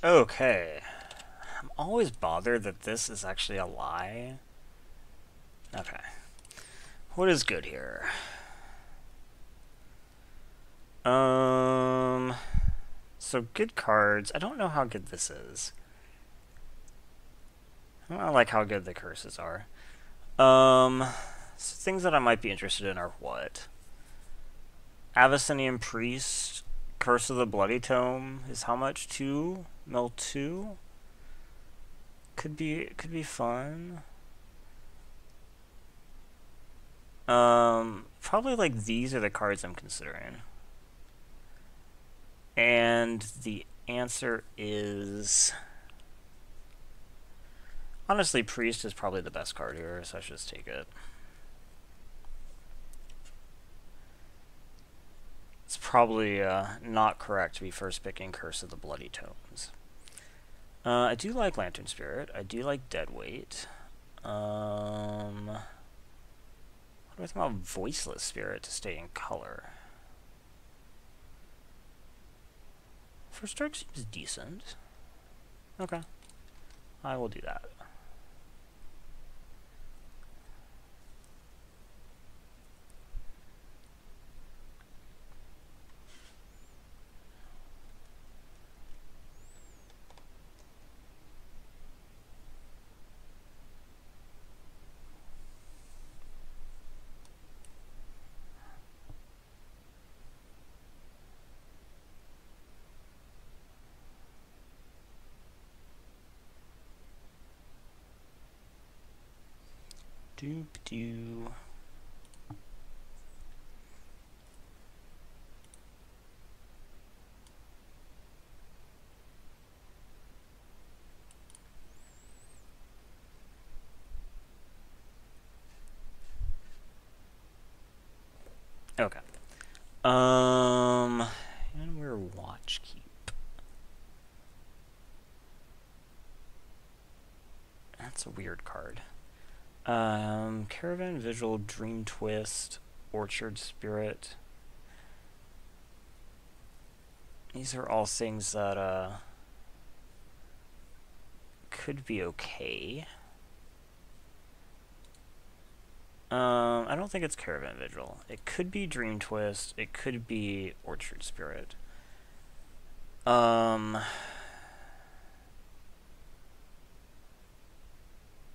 Okay. I'm always bothered that this is actually a lie. Okay. What is good here? Um... So good cards. I don't know how good this is. I don't like how good the curses are. So things that I might be interested in are what? Abyssinian Priest, Curse of the Bloody Tome is how much? 2? Mill 2? Could be fun. Probably like these are the cards I'm considering. And the answer is honestly Priest is probably the best card here, so I should just take it. It's probably not correct to be first picking Curse of the Bloody Tomes. I do like Lantern Spirit. I do like Deadweight. What do I think about Voiceless Spirit to stay in color? First Strike seems decent. Okay. I will do that. Doop-doo. Okay. And we're Watch Keep. That's a weird card. Caravan Visual, Dream Twist, Orchard Spirit. These are all things that could be okay. I don't think it's Caravan Vigil. It could be Dream Twist. It could be Orchard Spirit.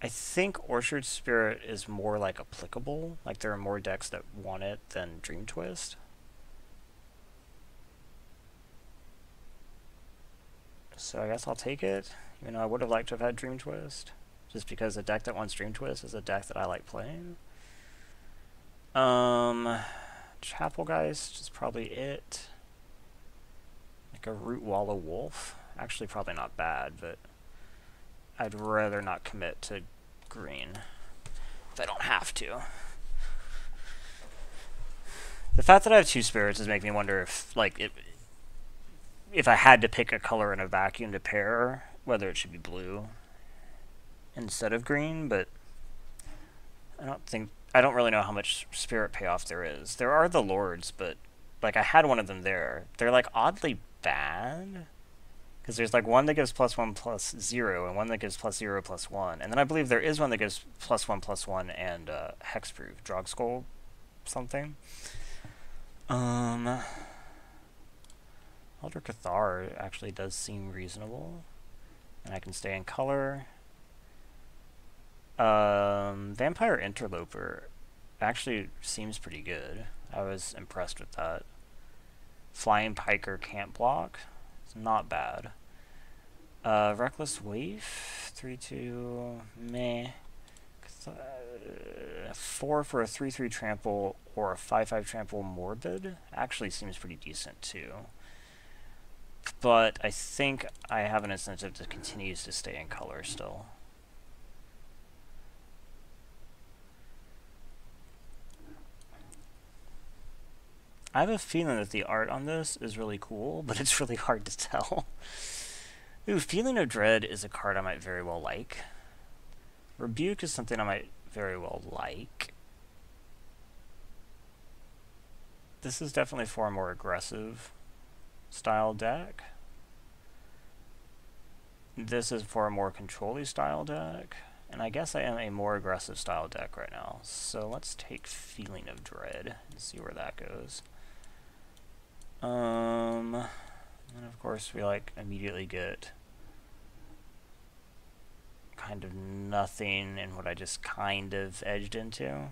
I think Orchard Spirit is more like applicable. Like there are more decks that want it than Dream Twist. So I guess I'll take it. Even though I would have liked to have had Dream Twist. Just because a deck that wants Dream Twist is a deck that I like playing. Chapelgeist is probably it. Like a Root Wallow Wolf. Actually probably not bad, but I'd rather not commit to green if I don't have to. The fact that I have 2 spirits is making me wonder if, like, if I had to pick a color in a vacuum to pair, whether it should be blue instead of green, but I don't really know how much spirit payoff there is. There are the lords, but like I had one of them there. They're like oddly bad. Because there's like one that gives +1/+0 and one that gives +0/+1. And then I believe there is one that gives +1/+1 and hexproof. Drogskull something. Elder Cathar actually does seem reasonable. And I can stay in color. Vampire Interloper actually seems pretty good. I was impressed with that. Flying Piker can't block. It's not bad. Reckless Waif, 3/2, meh. 4 for a 3/3 trample or a 5/5 trample morbid actually seems pretty decent too. But I think I have an incentive to continue to stay in color still. I have a feeling that the art on this is really cool, but it's really hard to tell. Ooh, Feeling of Dread is a card I might very well like. Rebuke is something I might very well like. This is definitely for a more aggressive style deck. This is for a more control-y style deck, and I guess I am a more aggressive style deck right now. So let's take Feeling of Dread and see where that goes. And of course we like immediately get kind of nothing in what I just kind of edged into.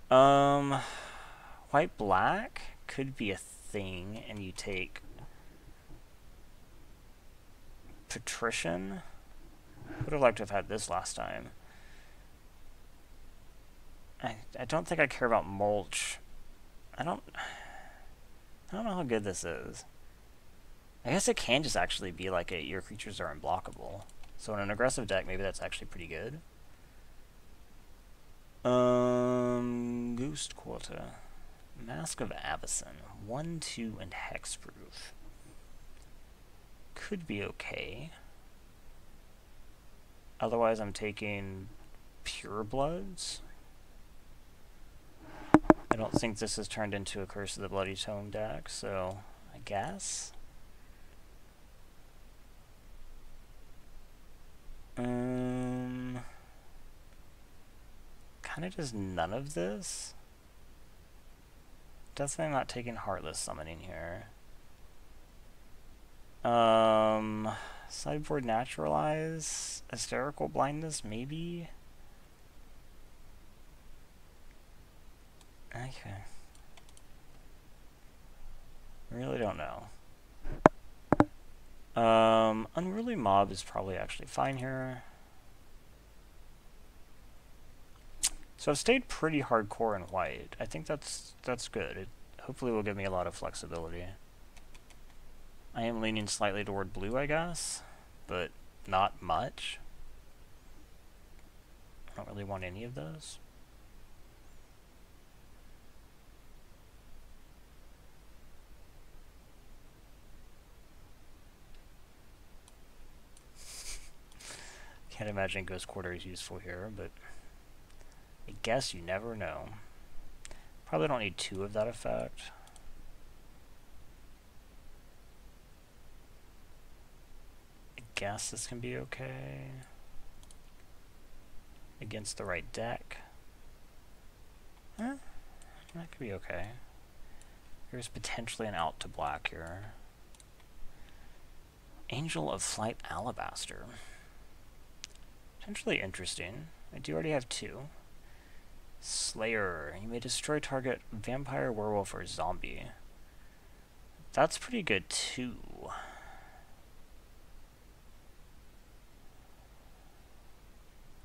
White black could be a thing, and you take Patrician. Would have liked to have had this last time. I don't think I care about mulch. I don't know how good this is. I guess it can just actually be like your creatures are unblockable. So in an aggressive deck, maybe that's actually pretty good. Ghost Quarter. Mask of Avacyn. 1/2 and hexproof. Could be okay. Otherwise, I'm taking Purebloods. I don't think this has turned into a Curse of the Bloody Tome deck, so I guess. Kind of just none of this. Definitely not taking Heartless Summoning here. Sideboard Naturalize, Hysterical Blindness, maybe? Okay. Really don't know. Unruly Mob is probably actually fine here. So I've stayed pretty hardcore in white. I think that's good. It hopefully will give me a lot of flexibility. I am leaning slightly toward blue, I guess, but not much. I don't really want any of those. Can't imagine Ghost Quarter is useful here, but I guess you never know. Probably don't need 2 of that effect. I guess this can be okay. Against the right deck. That could be okay. There's potentially an out to black here. Angel of Flight Alabaster. Potentially interesting. I do already have 2. Slayer. You may destroy target vampire, werewolf, or zombie. That's pretty good too.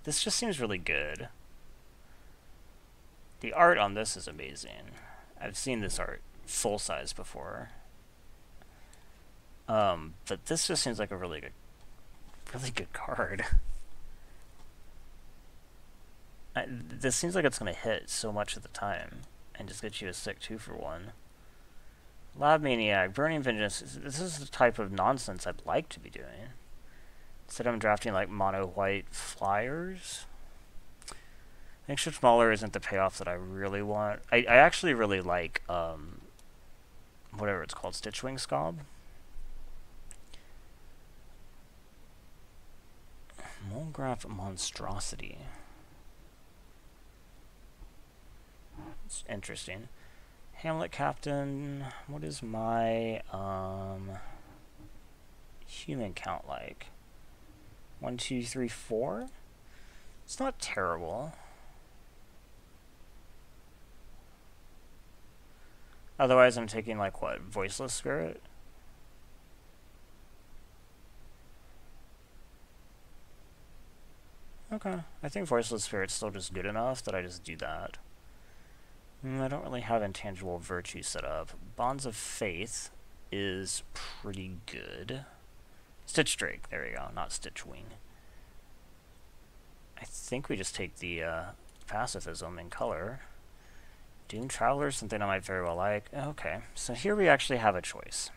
This just seems really good. The art on this is amazing. I've seen this art full size before. But this just seems like a really good card. This seems like it's going to hit so much at the time and just get you a sick 2-for-1. Lab Maniac, Burning Vengeance. This is the type of nonsense I'd like to be doing. Instead I'm drafting like mono white flyers. Extra smaller isn't the payoff that I really want. I actually really like whatever it's called, Stitchwing Scob. Molgraph Monstrosity. It's interesting. Hamlet Captain. What is my human count like? 1, 2, 3, 4? It's not terrible. Otherwise, I'm taking like what? Voiceless Spirit? Okay. I think Voiceless Spirit's still just good enough that I just do that. I don't really have Intangible Virtue set up. Bonds of Faith is pretty good. Stitch Drake, there you go, not Stitchwing. I think we just take the pacifism in color. Doom Traveler, something I might very well like. Okay, so here we actually have a choice.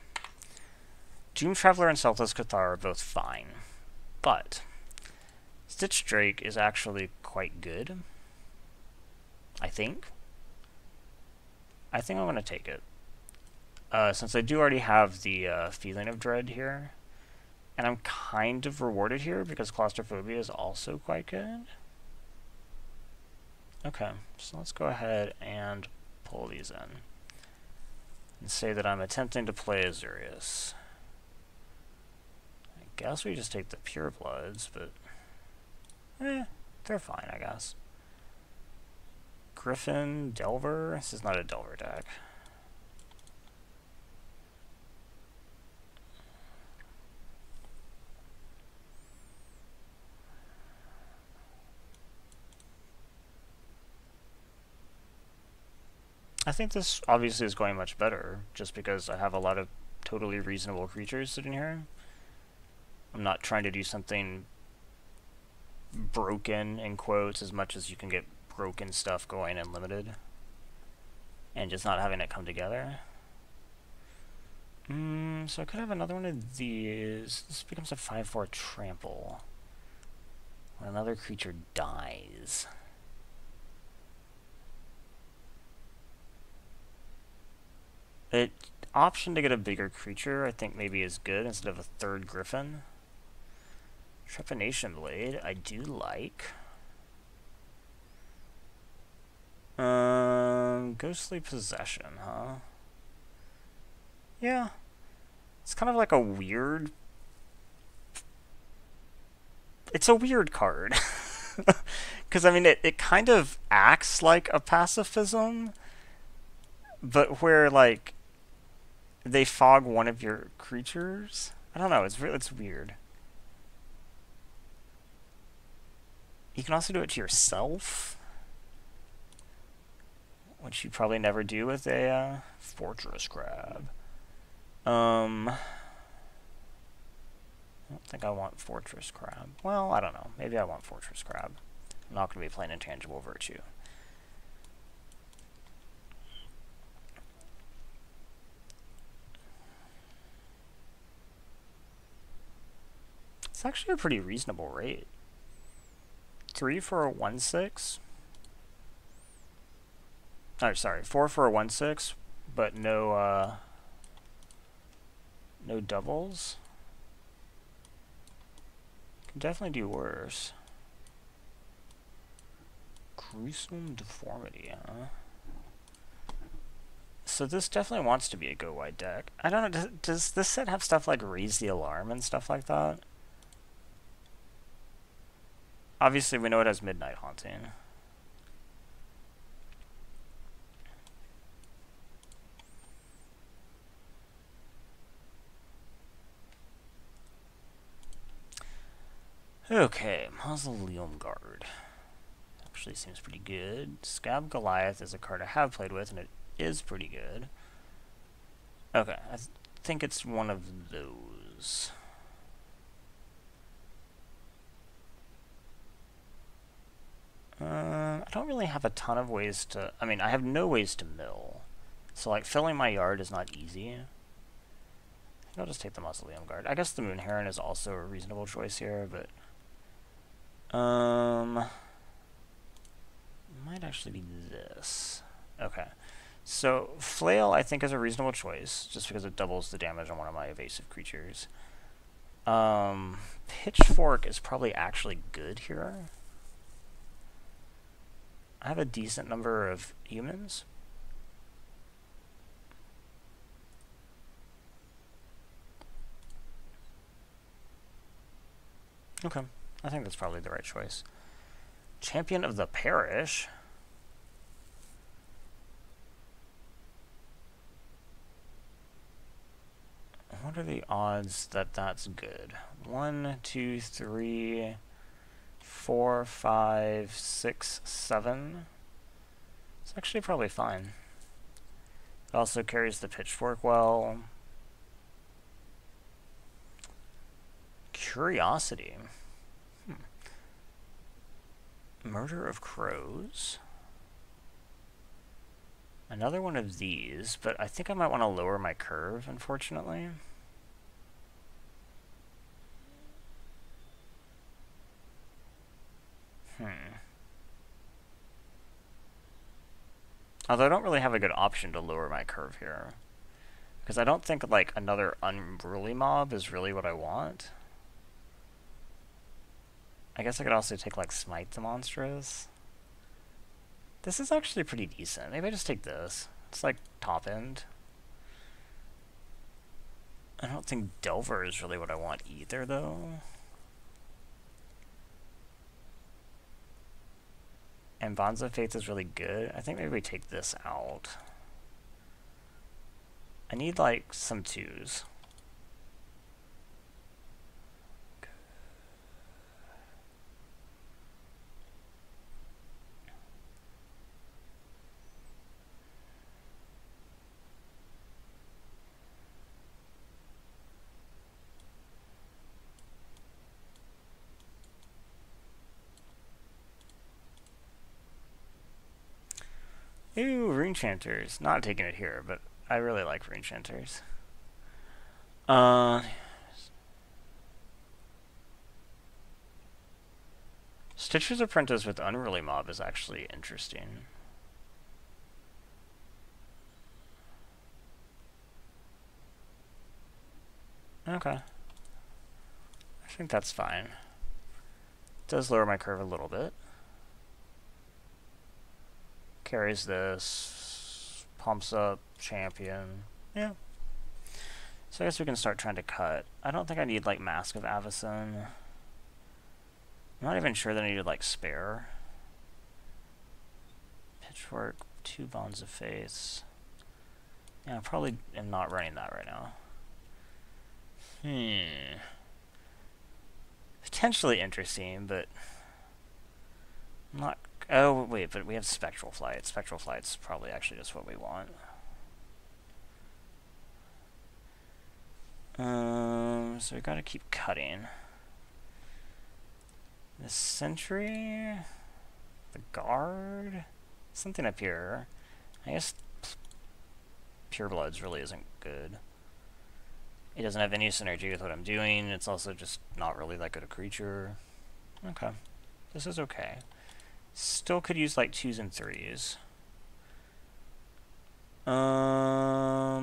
Doom Traveler and Selfless Cathar are both fine, but Stitch Drake is actually quite good, I think. I think I'm going to take it. Since I do already have the Feeling of Dread here, and And I'm kind of rewarded here because claustrophobia is also quite good. Okay, so let's go ahead and pull these in. And say that I'm attempting to play Azurius. I guess we just take the Purebloods, but... they're fine, I guess. Griffin, Delver? This is not a Delver deck. I think this obviously is going much better, just because I have a lot of totally reasonable creatures sitting here. I'm not trying to do something broken, in quotes, as much as you can get broken stuff going in Limited. And just not having it come together. So I could have another one of these. This becomes a 5/4 trample. When another creature dies. The option to get a bigger creature, I think maybe is good instead of a third Griffin. Trepanation Blade, I do like. Ghostly Possession, huh? Yeah. It's kind of like a weird... It's a weird card. Because, I mean, it kind of acts like a pacifism, but where, like, they fog one of your creatures? I don't know, it's weird. You can also do it to yourself, which you probably never do with a Fortress Crab. I don't think I want Fortress Crab. Well, I don't know. Maybe I want Fortress Crab. I'm not going to be playing Intangible Virtue. It's actually a pretty reasonable rate. 3 for a 1/6. Oh, sorry, 4 for a 1/6, but no doubles. Can definitely do worse. Gruesome Deformity, huh? So this definitely wants to be a go wide deck. I don't know, does this set have stuff like Raise the Alarm and stuff like that? Obviously, we know it has Midnight Haunting. Okay, Mausoleum Guard. Actually seems pretty good. Scab Goliath is a card I have played with, and it is pretty good. Okay, I think it's one of those. I don't really have a ton of ways to... I mean, I have no ways to mill. So, like, filling my yard is not easy. I think I'll just take the Mausoleum Guard. I guess the Moon Heron is also a reasonable choice here, but... might actually be this. Okay. So, Flail, I think, is a reasonable choice, just because it doubles the damage on one of my evasive creatures. Pitchfork is probably actually good here. I have a decent number of humans. Okay, I think that's probably the right choice. Champion of the Parish. What are the odds that that's good? 1, 2, 3, 4, 5, 6, 7. It's actually probably fine. It also carries the Pitchfork well. Curiosity. Murder of Crows. Another one of these, but I think I might want to lower my curve, unfortunately. Although I don't really have a good option to lower my curve here. Because I don't think, like, another Unruly Mob is really what I want. I guess I could also take, like, Smite the Monstrous. This is actually pretty decent. Maybe I just take this. It's, like, top end. I don't think Delver is really what I want either, though. And Bonds of Faith is really good. I think maybe we take this out. I need, like, some 2s. Ooh, Rune Chanters. Not taking it here, but I really like Rune Chanters. Stitcher's Apprentice with Unruly Mob is actually interesting. Okay. I think that's fine. It does lower my curve a little bit. Carries this. Pumps up Champion. Yeah. So I guess we can start trying to cut. I don't think I need, like, Mask of Avacyn. I'm not even sure that I need, like, Spare. Pitchfork, 2 Bonds of Faith. Yeah, I probably am not running that right now. Potentially interesting, but not. Oh, wait, but we have Spectral Flight. Spectral Flight's probably actually just what we want. So we gotta keep cutting. The Sentry, the Guard, something up here. I guess Purebloods really isn't good. It doesn't have any synergy with what I'm doing. It's also just not really that good a creature. Okay. This is okay. Still could use, like, 2s and 3s. I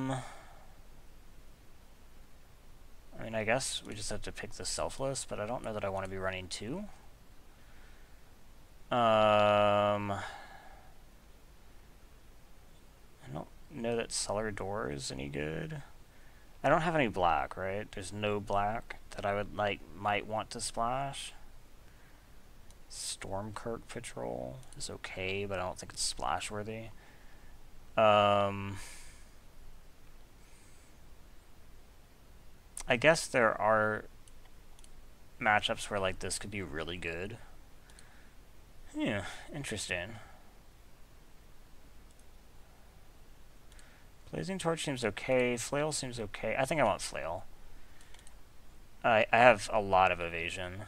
mean, I guess we just have to pick the Selfless, but I don't know that I want to be running 2. I don't know that Cellar Door is any good. I don't have any black, right? There's no black that I would, like, might want to splash. Stormkirk Patrol is okay, but I don't think it's splash worthy. I guess there are matchups where, like, this could be really good. Yeah, interesting. Blazing Torch seems okay. Flail seems okay. I think I want Flail. I have a lot of evasion.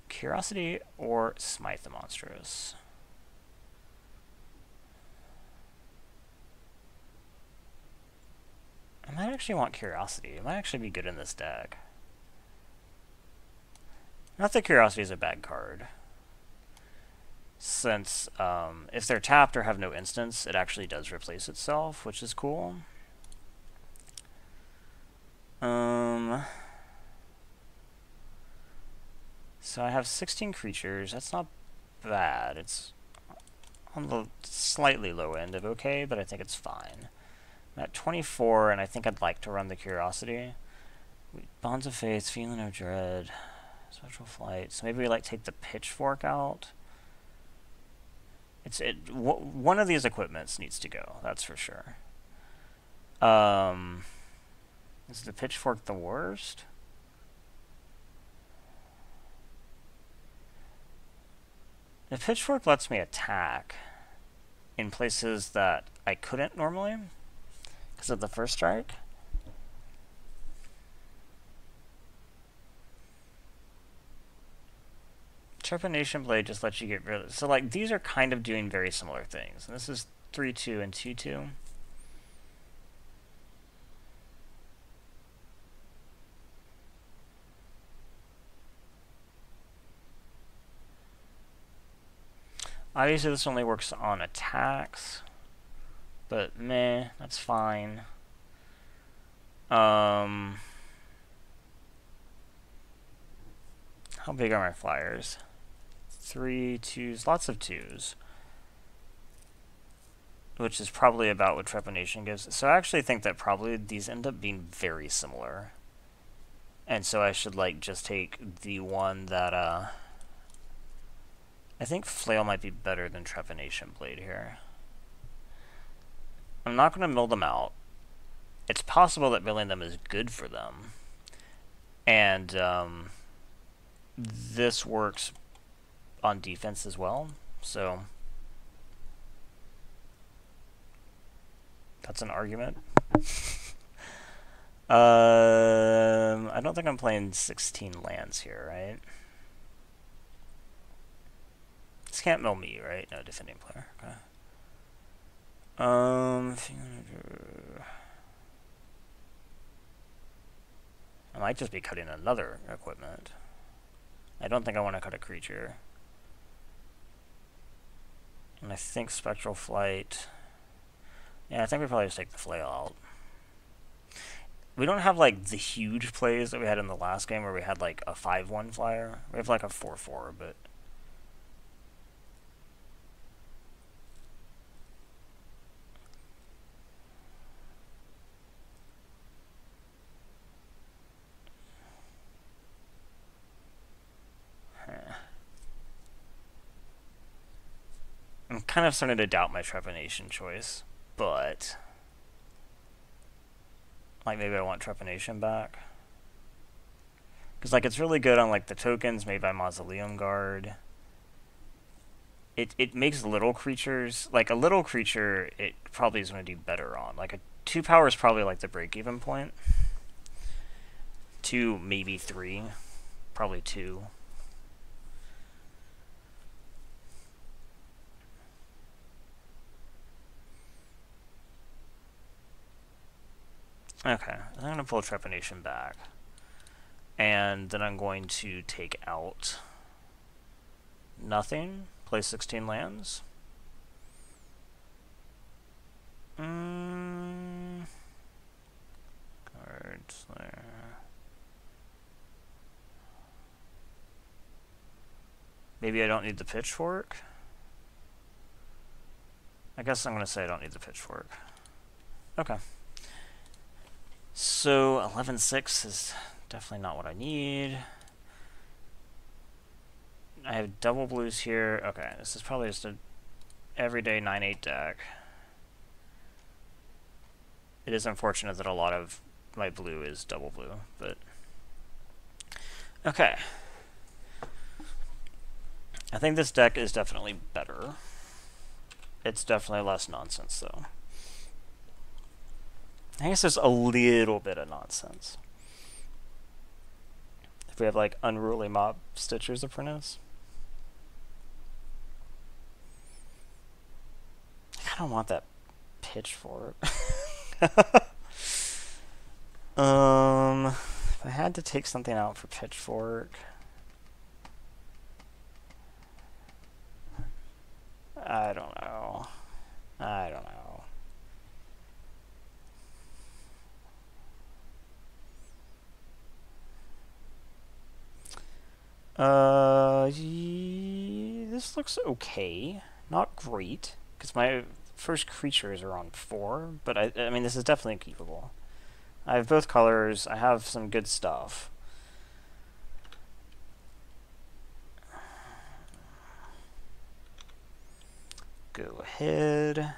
Curiosity or Smite the Monstrous? I might actually want Curiosity. It might actually be good in this deck. Not that Curiosity is a bad card. Since if they're tapped or have no instance, it actually does replace itself, which is cool. So I have 16 creatures. That's not bad. It's on the slightly low end of okay, but I think it's fine. I'm at 24, and I think I'd like to run the Curiosity. Bonds of Faith, Feeling of Dread, Spectral Flight. So maybe we, like, take the Pitchfork out. One of these equipments needs to go, that's for sure. Is the Pitchfork the worst? The Pitchfork lets me attack in places that I couldn't normally because of the first strike. Trepanation Blade just lets you get rid of it. So, like, these are kind of doing very similar things. And this is 3-2 and 2-2. Obviously, this only works on attacks. But, meh, that's fine. How big are my flyers? 3 2s, lots of 2s. Which is probably about what trepanation gives. So I actually think that probably these end up being very similar. And so I should like just take the one that I think flail might be better than trepanation blade here. I'm not going to mill them out. It's possible that milling them is good for them. And this works on defense as well. So that's an argument. I don't think I'm playing 16 lands here, right? This can't mill me, right? No, defending player. Okay. I might just be cutting another equipment. I don't think I want to cut a creature. And I think Spectral Flight... Yeah, I think we probably just take the flail out. We don't have, like, the huge plays that we had in the last game where we had, like, a 5-1 flyer. We have, like, a 4-4, but... I'm kind of starting to doubt my trepanation choice, but... Like, maybe I want trepanation back. Because, like, it's really good on, like, the tokens made by Mausoleum Guard. It makes little creatures... Like, a little creature, it probably is going to do better on. Like, a 2 power is probably, like, the break-even point. 2, maybe 3. Probably 2. Okay, I'm going to pull trepanation back. And then I'm going to take out nothing, play 16 lands. Cards there. Maybe I don't need the pitchfork. I guess I'm going to say I don't need the pitchfork. Okay. So 11-6 is definitely not what I need. I have double blues here. Okay, this is probably just a everyday 9-8 deck. It is unfortunate that a lot of my blue is double blue, but... Okay. I think this deck is definitely better. It's definitely less nonsense, though. I guess there's a little bit of nonsense. If we have, like, Unruly Mob Stitcher's Apprentice. I don't want that pitchfork. If I had to take something out for pitchfork... I don't know. I don't know. This looks okay. Not great, because my first creatures are on 4, but I mean, this is definitely keepable. I have both colors. I have some good stuff. Go ahead.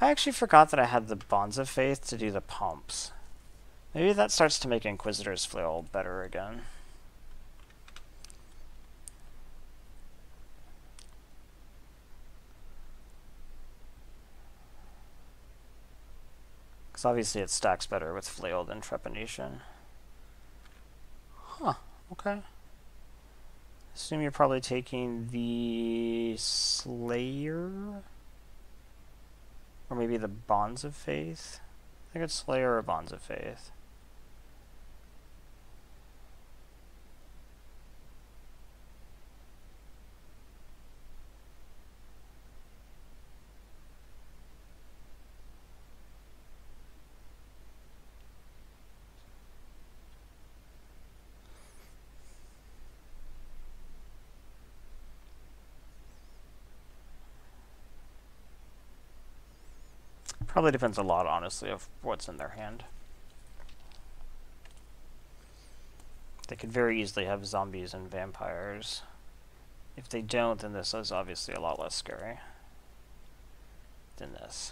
I actually forgot that I had the Bonds of Faith to do the pumps. Maybe that starts to make Inquisitor's Flail better again. Because obviously it stacks better with Flail than Trepanation. Huh, okay. Assume you're probably taking the Slayer? Or maybe the Bonds of Faith? I think it's Slayer or Bonds of Faith. Probably depends a lot, honestly, of what's in their hand. They could very easily have zombies and vampires. If they don't, then this is obviously a lot less scary than this.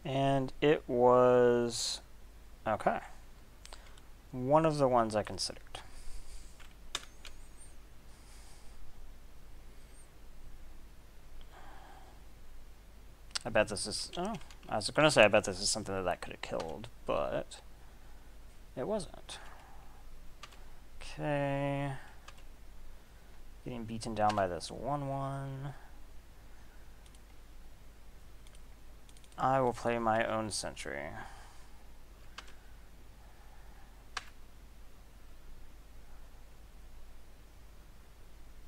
And it was... okay. One of the ones I considered. I bet this is... oh, I was going to say I bet this is something that could have killed, but it wasn't. Okay. Getting beaten down by this 1/1. I will play my own sentry.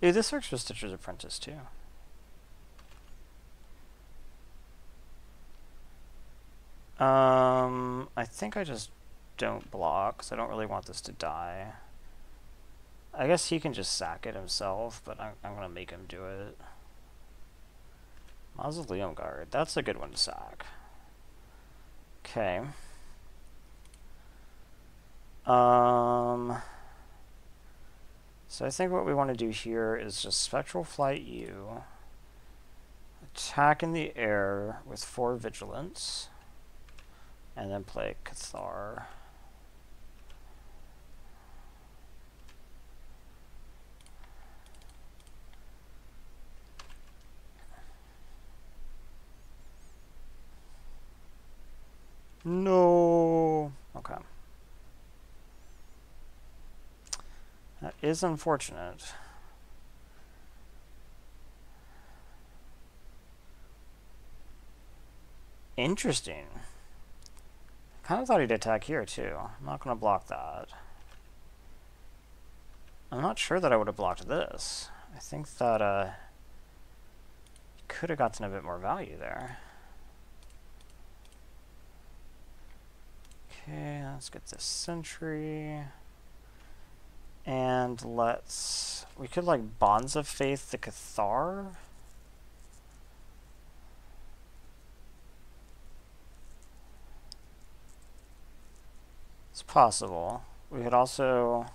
Dude, this works for Stitcher's Apprentice too. I think I just don't block, because I don't really want this to die. I guess he can just sack it himself, but I'm going to make him do it. Mausoleum Guard, that's a good one to sack. Okay. So I think what we want to do here is just Spectral Flight you, attack in the air with 4 Vigilance, and then play Cathar. No. Okay. That is unfortunate. Interesting. I kind of thought he'd attack here too. I'm not going to block that. I'm not sure that I would have blocked this. I think that could have gotten a bit more value there. Okay, let's get this sentry. And let's... we could like Bonds of Faith the Cathar. It's possible. We could also...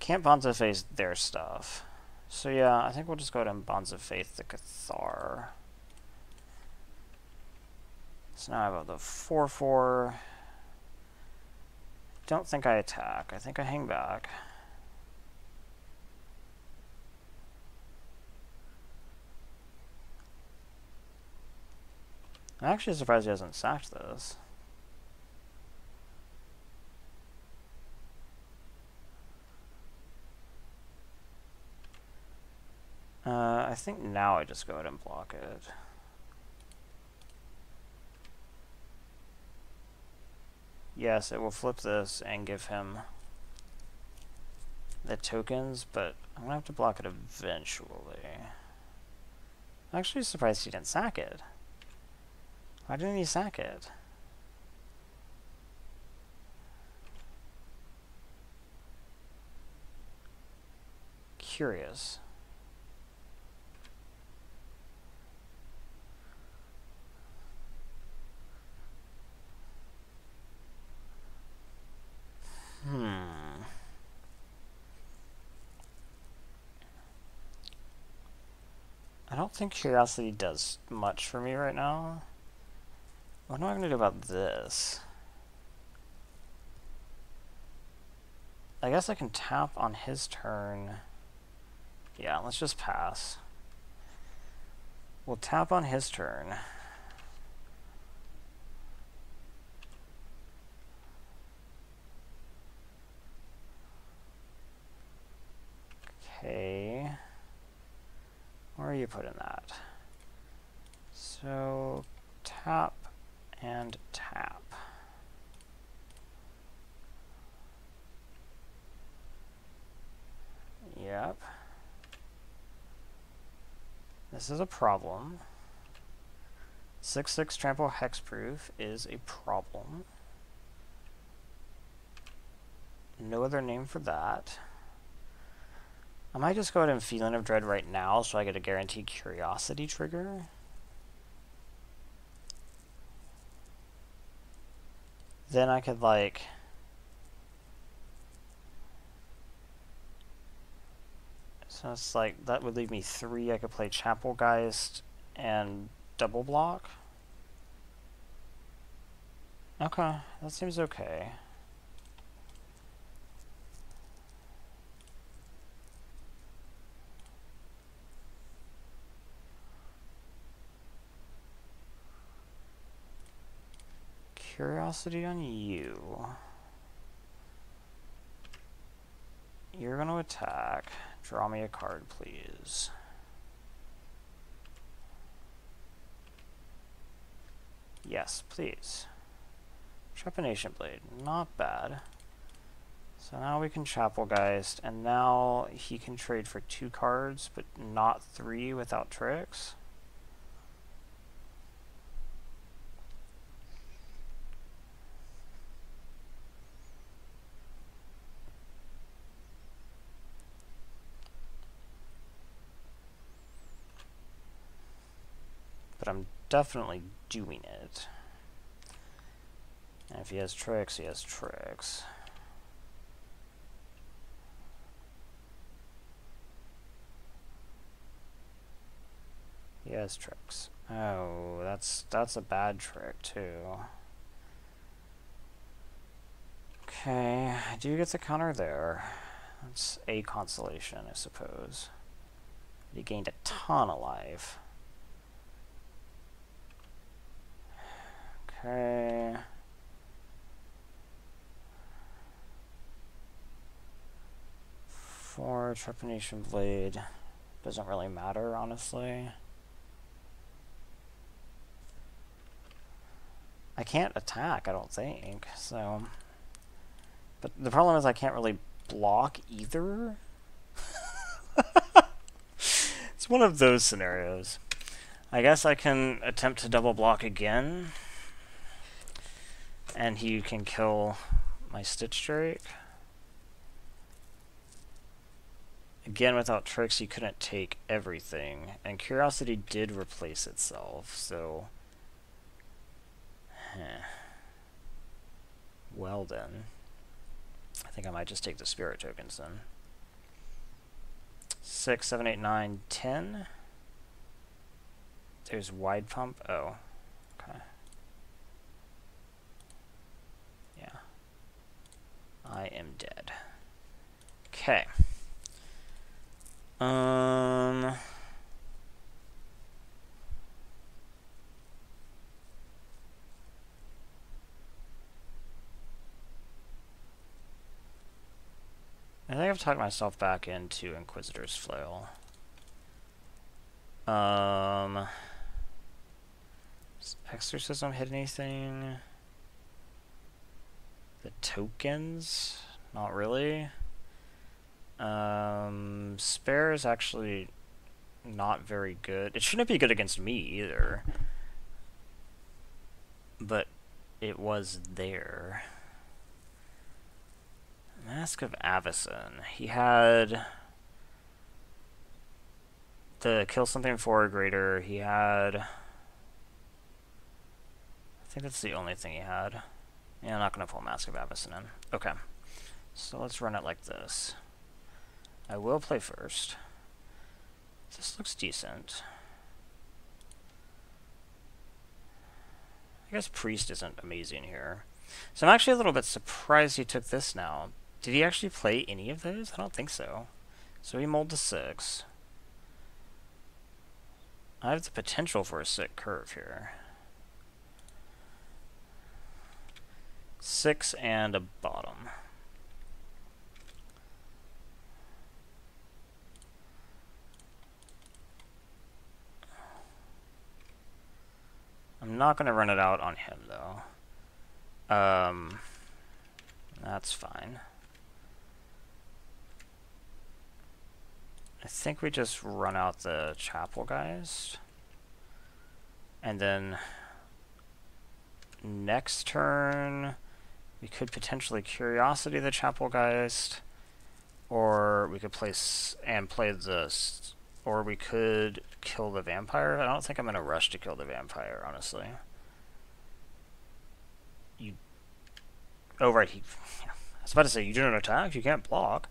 can't Bonds of Faith their stuff. So yeah, I think we'll just go ahead and Bonds of Faith the Cathar. So now I have the 4/4. Don't think I attack. I think I hang back. I'm actually surprised he hasn't sacked this. I think now I just go ahead and block it. Yes, it will flip this and give him the tokens, but I'm gonna have to block it eventually. I'm actually surprised he didn't sack it. Why didn't he sack it? Curious. I don't think Curiosity does much for me right now. What am I going to do about this? I guess I can tap on his turn. Yeah, let's just pass. We'll tap on his turn. Okay. Where are you putting that? So, tap and tap. Yep. This is a problem. 6/6 trample hexproof is a problem. No other name for that. I might just go ahead and Feeling of Dread right now so I get a guaranteed curiosity trigger. Then I could like... So it's like, that would leave me 3. I could play Chapelgeist and double block. Okay, that seems okay. Curiosity on you. You're going to attack. Draw me a card, please. Yes, please. Trepanation Blade. Not bad. So now we can Chapelgeist, and now he can trade for 2 cards, but not 3 without tricks. But I'm definitely doing it. And if he has tricks, he has tricks. He has tricks. Oh, that's a bad trick too. Okay, I do get the counter there. That's a consolation, I suppose. He gained a ton of life. Okay. For Trepanation Blade, doesn't really matter, honestly. I can't attack, I don't think, so... But the problem is I can't really block either. It's one of those scenarios. I guess I can attempt to double block again. And he can kill my Stitch Drake. Again, without tricks, he couldn't take everything. And Curiosity did replace itself, so... Well then. I think I might just take the Spirit tokens then. 6, 7, 8, 9, 10. There's Wide Pump. Oh, okay. Yeah. I am dead. Okay. I think I've talked myself back into Inquisitor's Flail. Does Exorcism hit anything? The tokens? Not really. Spare is actually not very good. It shouldn't be good against me either. But it was there. Mask of Avacyn. He had the kill something for a greater. He had... I think that's the only thing he had. Yeah, I'm not going to pull Mask of Avacyn in. Okay. So let's run it like this. I will play first. This looks decent. I guess Priest isn't amazing here. So I'm actually a little bit surprised he took this now. Did he actually play any of those? I don't think so. So he mulled to 6. I have the potential for a sick curve here. 6 and a bottom. I'm not going to run it out on him, though. That's fine. I think we just run out the Chapelgeist. And then next turn, we could potentially Curiosity the Chapelgeist, or we could play this, or we could kill the vampire. I don't think I'm in a rush to kill the vampire, honestly. Oh, right. I was about to say, you didn't attack, you can't block.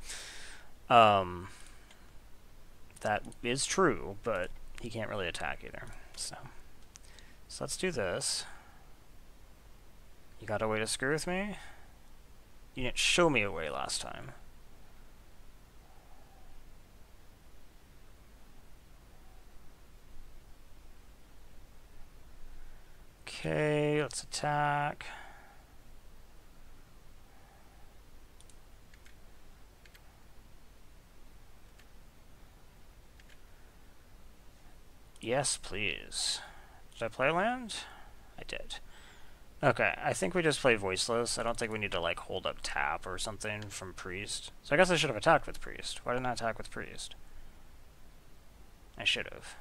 That is true, but he can't really attack either. So let's do this. You got a way to screw with me? You didn't show me a way last time. Okay, let's attack. Yes, please. Did I play land? I did. Okay, I think we just play Voiceless. I don't think we need to, like, hold up tap or something from Priest. So I guess I should have attacked with Priest. Why didn't I attack with Priest? I should have.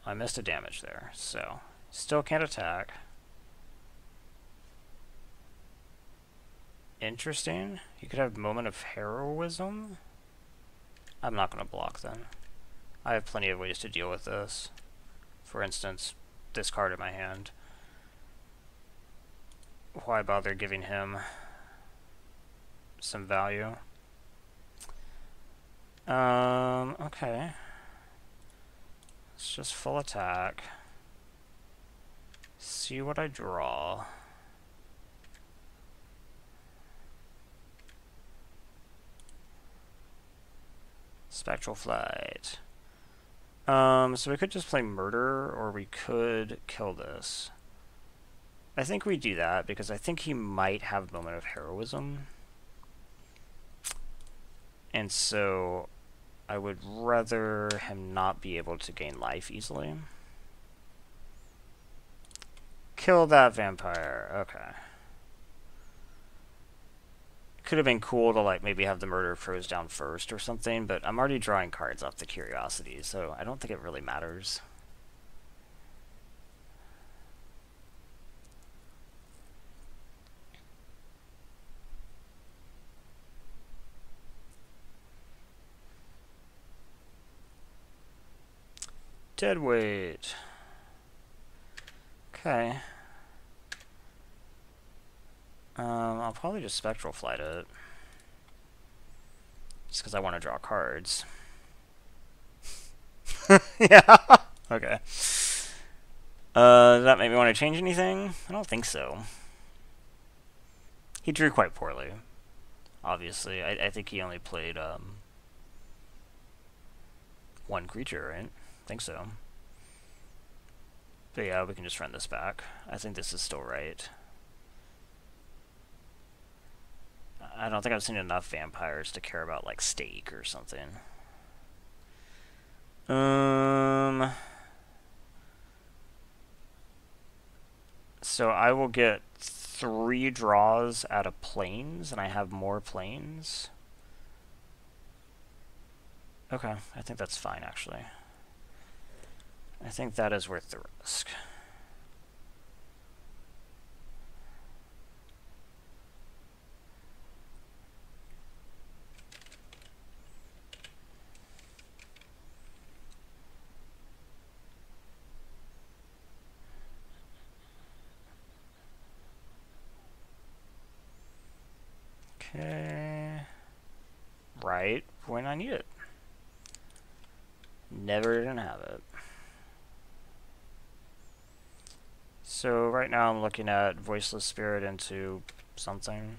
I missed a damage there, so still can't attack. Interesting. You could have Moment of Heroism. I'm not going to block then. I have plenty of ways to deal with this. For instance, this card in my hand. Why bother giving him some value? Okay. Let's just full attack. See what I draw. Spectral Flight. So we could just play Murder, or we could kill this. I think we do that, because I think he might have Moment of Heroism. And so I would rather him not be able to gain life easily. Kill that vampire. Okay. Could have been cool to, like, maybe have the Murder froze down first or something, but I'm already drawing cards off the Curiosity, so I don't think it really matters. Deadweight. Okay. I'll probably just Spectral Flight it. Just because I want to draw cards. Yeah. Okay. Does that make me want to change anything? I don't think so. He drew quite poorly. Obviously. I think he only played, one creature, right? I think so. But yeah, we can just run this back. I think this is still right. I don't think I've seen enough vampires to care about, like, stake or something. So I will get 3 draws out of planes, and I have more planes. Okay, I think that's fine, actually. I think that is worth the risk. Okay. Right when I need it. Never didn't have it. So right now I'm looking at Voiceless Spirit into something.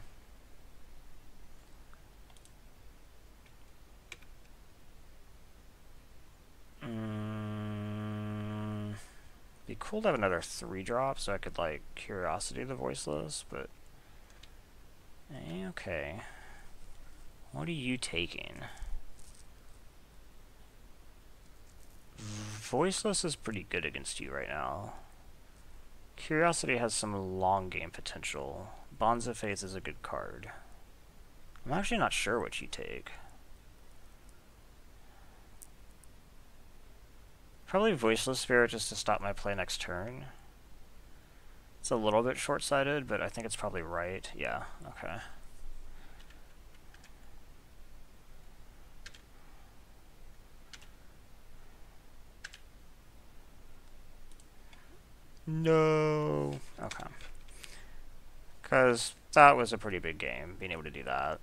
Be cool to have another 3-drop so I could, like, Curiosity the Voiceless, but okay. What are you taking? Voiceless is pretty good against you right now. Curiosity has some long game potential. Bonds of Faith is a good card. I'm actually not sure what you take. Probably Voiceless Spirit just to stop my play next turn. It's a little bit short-sighted, but I think it's probably right. Yeah, okay. No. Okay. Because that was a pretty big game, being able to do that.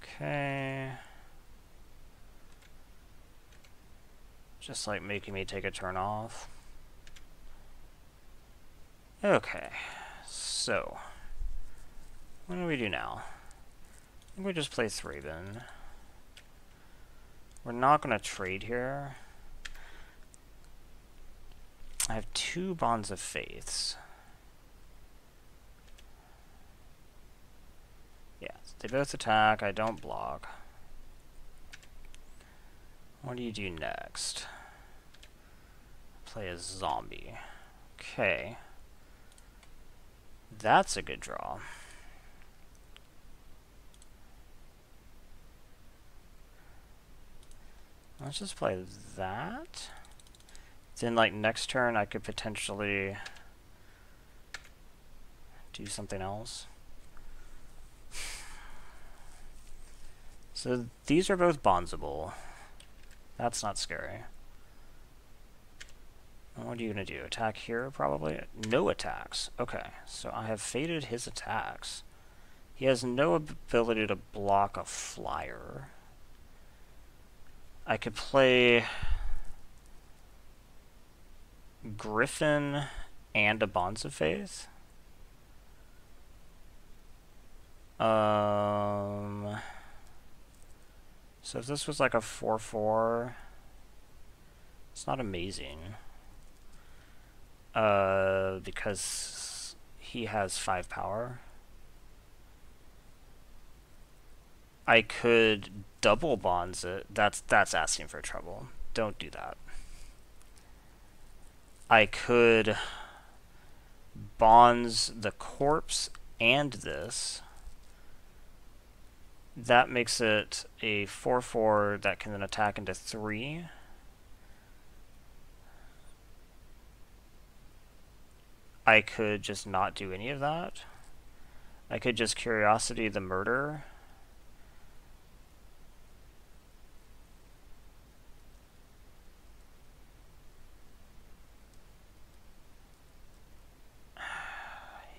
Okay. Just like making me take a turn off. Okay. So. What do we do now? I think we just play Thraben. We're not going to trade here. I have 2 Bonds of Faiths. Yeah, they both attack. I don't block. What do you do next? Play a zombie. Okay. That's a good draw. Let's just play that. Then, like, next turn, I could potentially do something else. So these are both bondsable. That's not scary. And what are you going to do? Attack here, probably? No attacks. Okay, so I have faded his attacks. He has no ability to block a flyer. I could play Griffin and a Bonds of Faith. So if this was like a 4/4, it's not amazing. Because he has 5 power. I could double bonds it. That's asking for trouble. Don't do that. I could bonds the corpse and this. That makes it a 4/4 that can then attack into 3. I could just not do any of that. I could just Curiosity the Murder.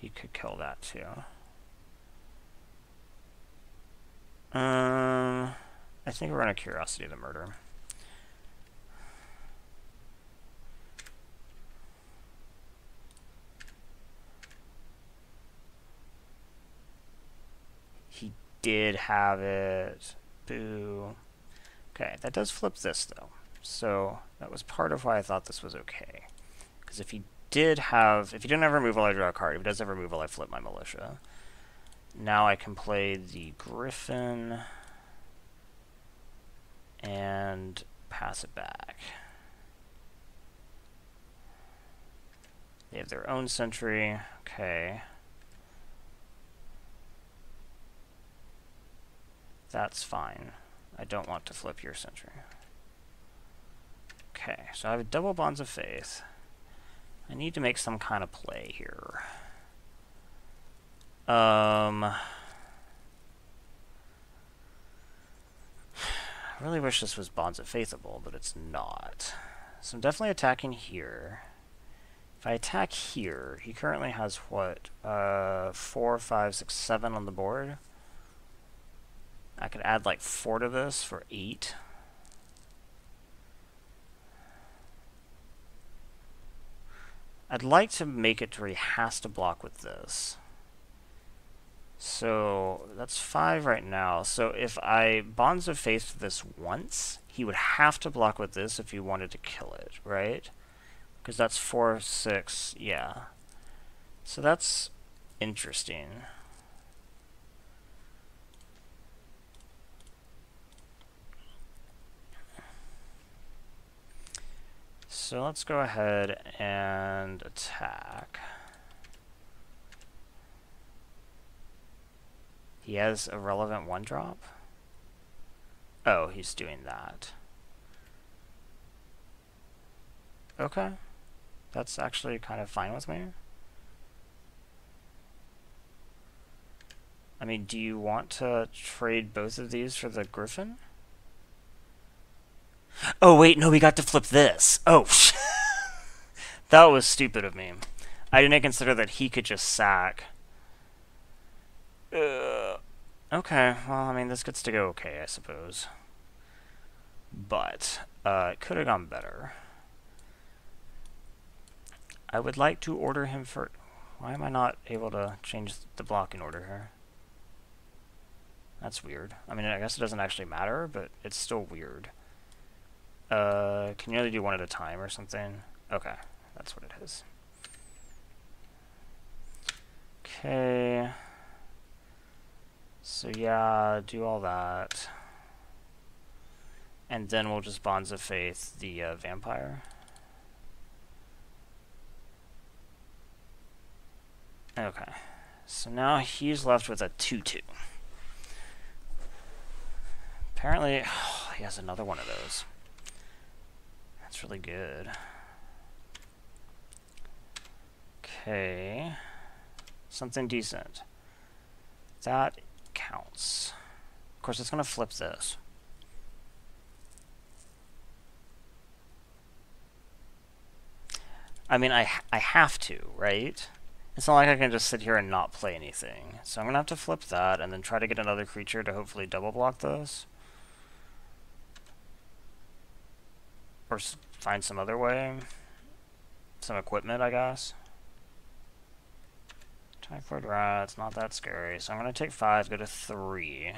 He could kill that too. I think we're gonna Curiosity the Murder. He did have it. Boo. Okay, that does flip this though. So that was part of why I thought this was okay. Because if he didn't have removal, I draw a card. If he does have removal, I flip my Militia. Now I can play the Griffin and pass it back. They have their own sentry. Okay. That's fine. I don't want to flip your sentry. Okay, so I have double Bonds of Faith. I need to make some kind of play here. I really wish this was Bonds of Faithable, but it's not. So I'm definitely attacking here. If I attack here, he currently has what? 4, 5, 6, 7 on the board. I could add like 4 to this for 8. I'd like to make it to where he has to block with this. So that's 5 right now. So if I Bonds of Faith this once, he would have to block with this if he wanted to kill it, right? Because that's 4, 6, yeah. So that's interesting. So let's go ahead and attack. He has a relevant 1-drop? Oh, he's doing that. Okay. That's actually kind of fine with me. I mean, do you want to trade both of these for the Griffin? Oh, wait, no, we got to flip this. Oh, that was stupid of me. I didn't consider that he could just sack. Okay, well, I mean, this gets to go okay, I suppose. But, it could have gone better. I would like to order him for... Why am I not able to change the blocking order here? That's weird. I mean, I guess it doesn't actually matter, but it's still weird. Can you only do one at a time or something? Okay, that's what it is. Okay. So yeah, do all that. And then we'll just Bonds of Faith the vampire. Okay. So now he's left with a 2/2. Apparently, oh, he has another one of those. That's really good. Okay. Something decent. That counts. Of course, it's going to flip this. I mean, I have to, right? It's not like I can just sit here and not play anything. So I'm going to have to flip that and then try to get another creature to hopefully double block this. Or find some other way. Some equipment, I guess. Typhoid Rat, it's not that scary. So I'm going to take 5, go to 3.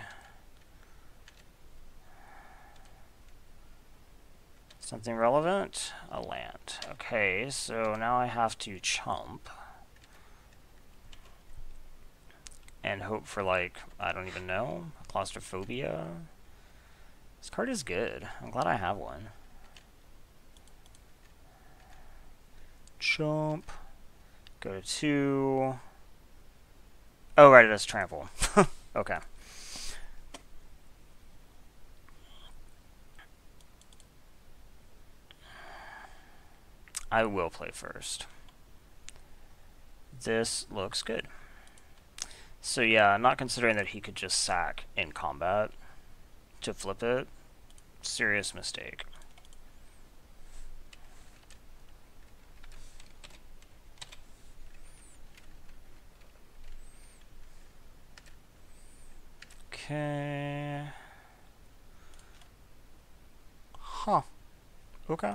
Something relevant? A land. Okay, so now I have to chump. And hope for, like, I don't even know, claustrophobia. This card is good. I'm glad I have one. Chump. Go to 2. Oh, right, it does trample. Okay. I will play first. This looks good. So yeah, not considering that he could just sack in combat to flip it. Serious mistake. Okay. Huh. Okay.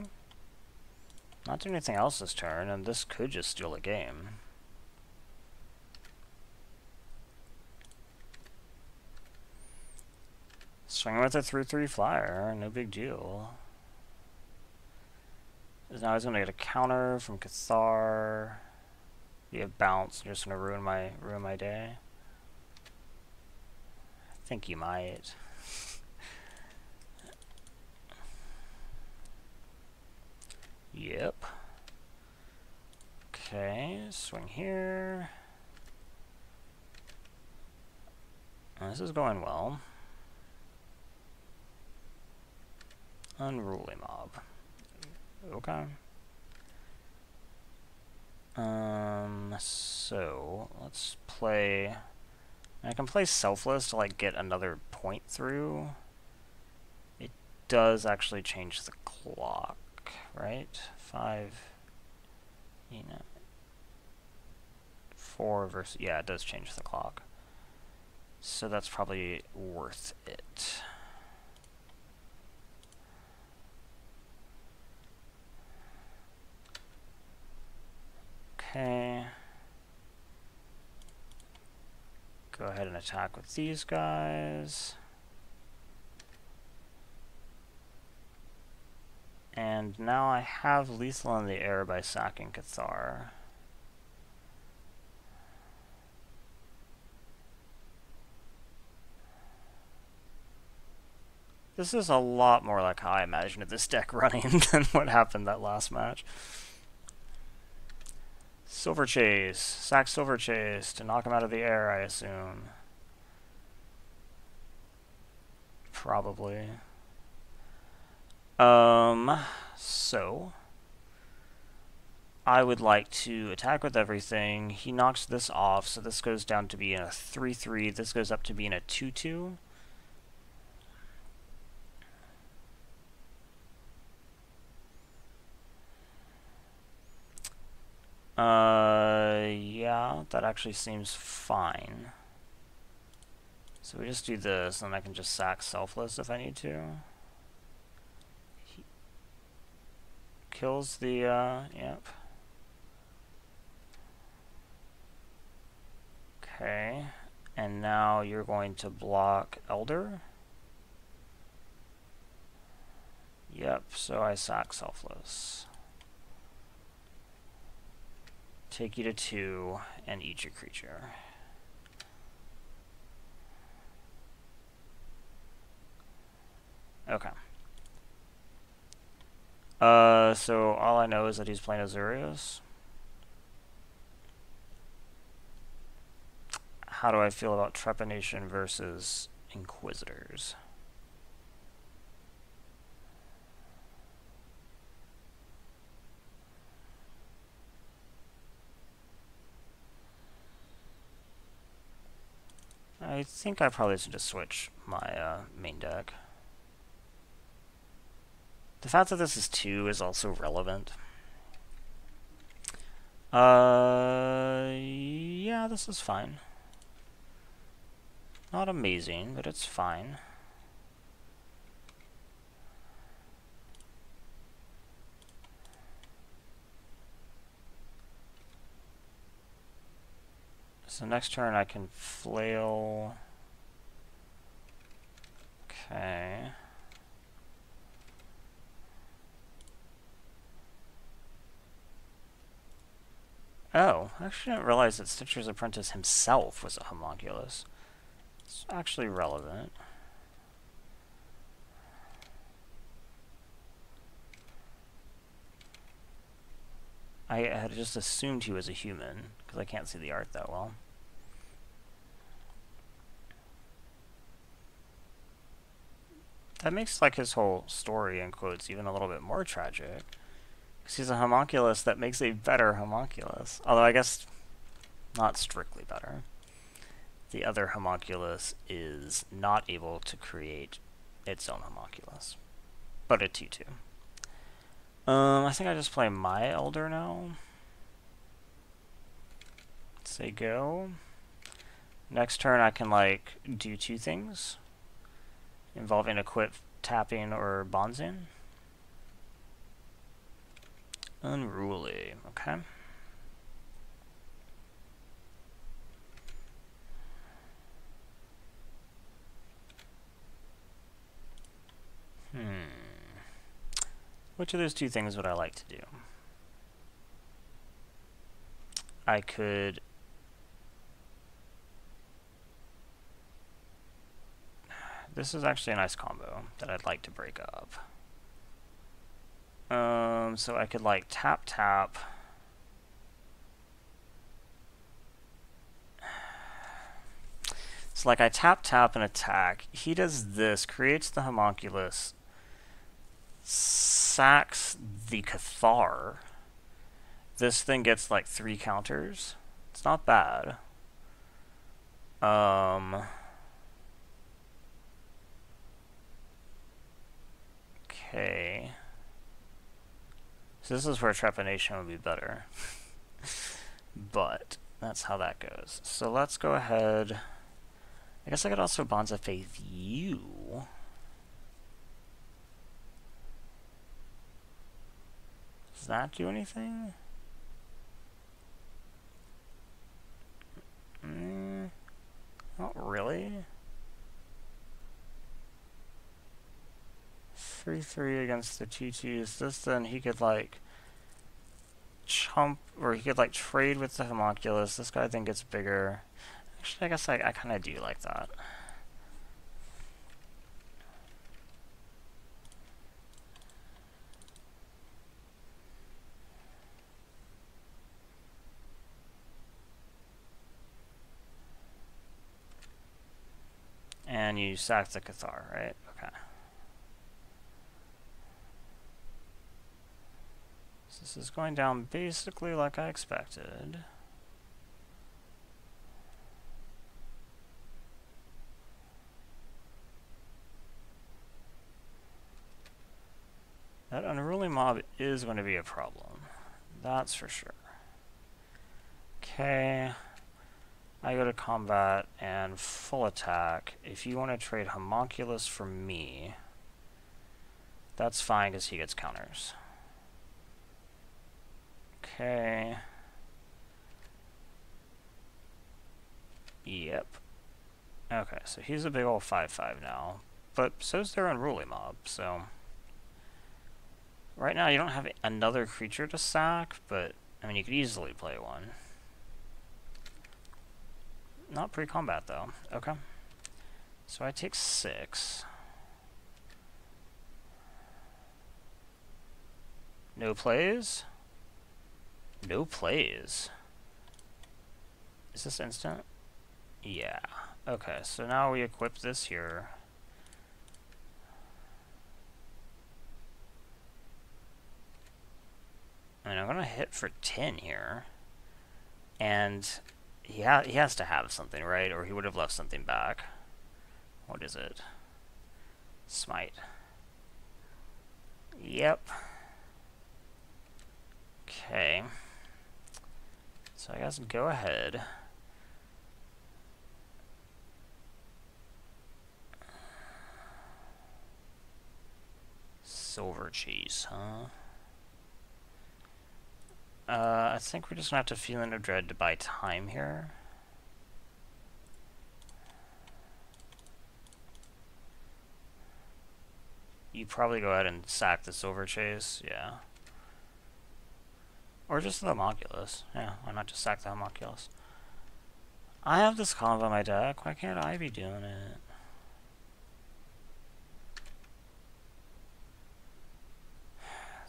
Not doing anything else this turn, and this could just steal a game. Swing with a 3/3 flyer, no big deal. Now he's gonna get a counter from Cathar. You have bounce, you're just gonna ruin my day. I think you might. Yep. Okay, swing here. This is going well. Unruly Mob. Okay. So let's play. I can play Selfless to like get another point through. It does actually change the clock, right? 5. You know. 4 versus. Yeah, it does change the clock. So that's probably worth it. Okay. Go ahead and attack with these guys. And now I have lethal in the air by sacking Cathar. This is a lot more like how I imagined this deck running than what happened that last match. Silver Chase. Sack Silver Chase to knock him out of the air, I assume. Probably. So I would like to attack with everything. He knocks this off, so this goes down to being a 3/3. This goes up to being a 2/2. Yeah, that actually seems fine. So we just do this, and I can just sack Selfless if I need to. He kills the, yep. Okay, and now you're going to block Elder. Yep, so I sack Selfless. Take you to 2 and eat your creature. Okay. So all I know is that he's playing Azurius. How do I feel about Trepanation versus Inquisitors? I think I probably should just switch my main deck. The fact that this is 2 is also relevant. Yeah, this is fine. Not amazing, but it's fine. So next turn I can flail. Okay. Oh, I actually didn't realize that Stitcher's Apprentice himself was a homunculus. It's actually relevant. I had just assumed he was a human, because I can't see the art that well. That makes like his whole story, in quotes, even a little bit more tragic. Because he's a homunculus that makes a better homunculus. Although I guess not strictly better. The other homunculus is not able to create its own homunculus. But a 2/2. I think I just play my Elder now. Say go. Next turn I can like do 2 things involving equip, tapping, or bonzing. Unruly, okay. Which of those 2 things would I like to do? I could... This is actually a nice combo that I'd like to break up. So I could like tap tap. So like I tap tap and attack. He does this, creates the homunculus, sacks the Cathar. This thing gets like 3 counters. It's not bad. Okay. So this is where Trepanation would be better. But that's how that goes. So let's go ahead. I guess I could also Bonds of Faith you. Does that do anything? Not really. 3/3 against the 2/2s. This then he could like chump, or he could like trade with the homunculus. This guy then gets bigger. Actually, I guess I kind of do like that. And you sack the Cathar, right? Okay. This is going down basically like I expected. That unruly mob is going to be a problem. That's for sure. Okay. I go to combat and full attack. If you want to trade Homunculus for me, that's fine because he gets counters. Okay. Yep. Okay, so he's a big old 5/5 now. But so's their unruly mob, so... Right now you don't have another creature to sack, but, I mean, you could easily play one. Not pre-combat, though. Okay. So I take 6. No plays? No plays. Is this instant? Yeah. Okay, so now we equip this here. I mean, I'm gonna hit for 10 here. And he has to have something, right? Or he would have left something back. What is it? Smite. Yep. Okay. So I guess go ahead. Silver cheese, huh? I think we're just gonna have to Feeling of Dread to buy time here. You probably go ahead and sack the Silver Chase, yeah. Or just the Homunculus. Yeah, why not just sack the Homunculus? I have this combo on my deck, why can't I be doing it?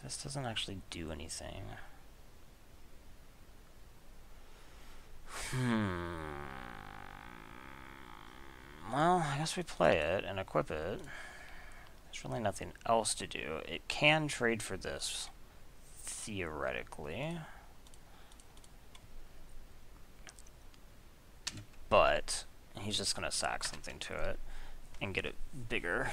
This doesn't actually do anything. Well, I guess we play it and equip it. There's really nothing else to do. It can trade for this, theoretically. But he's just gonna sack something to it and get it bigger.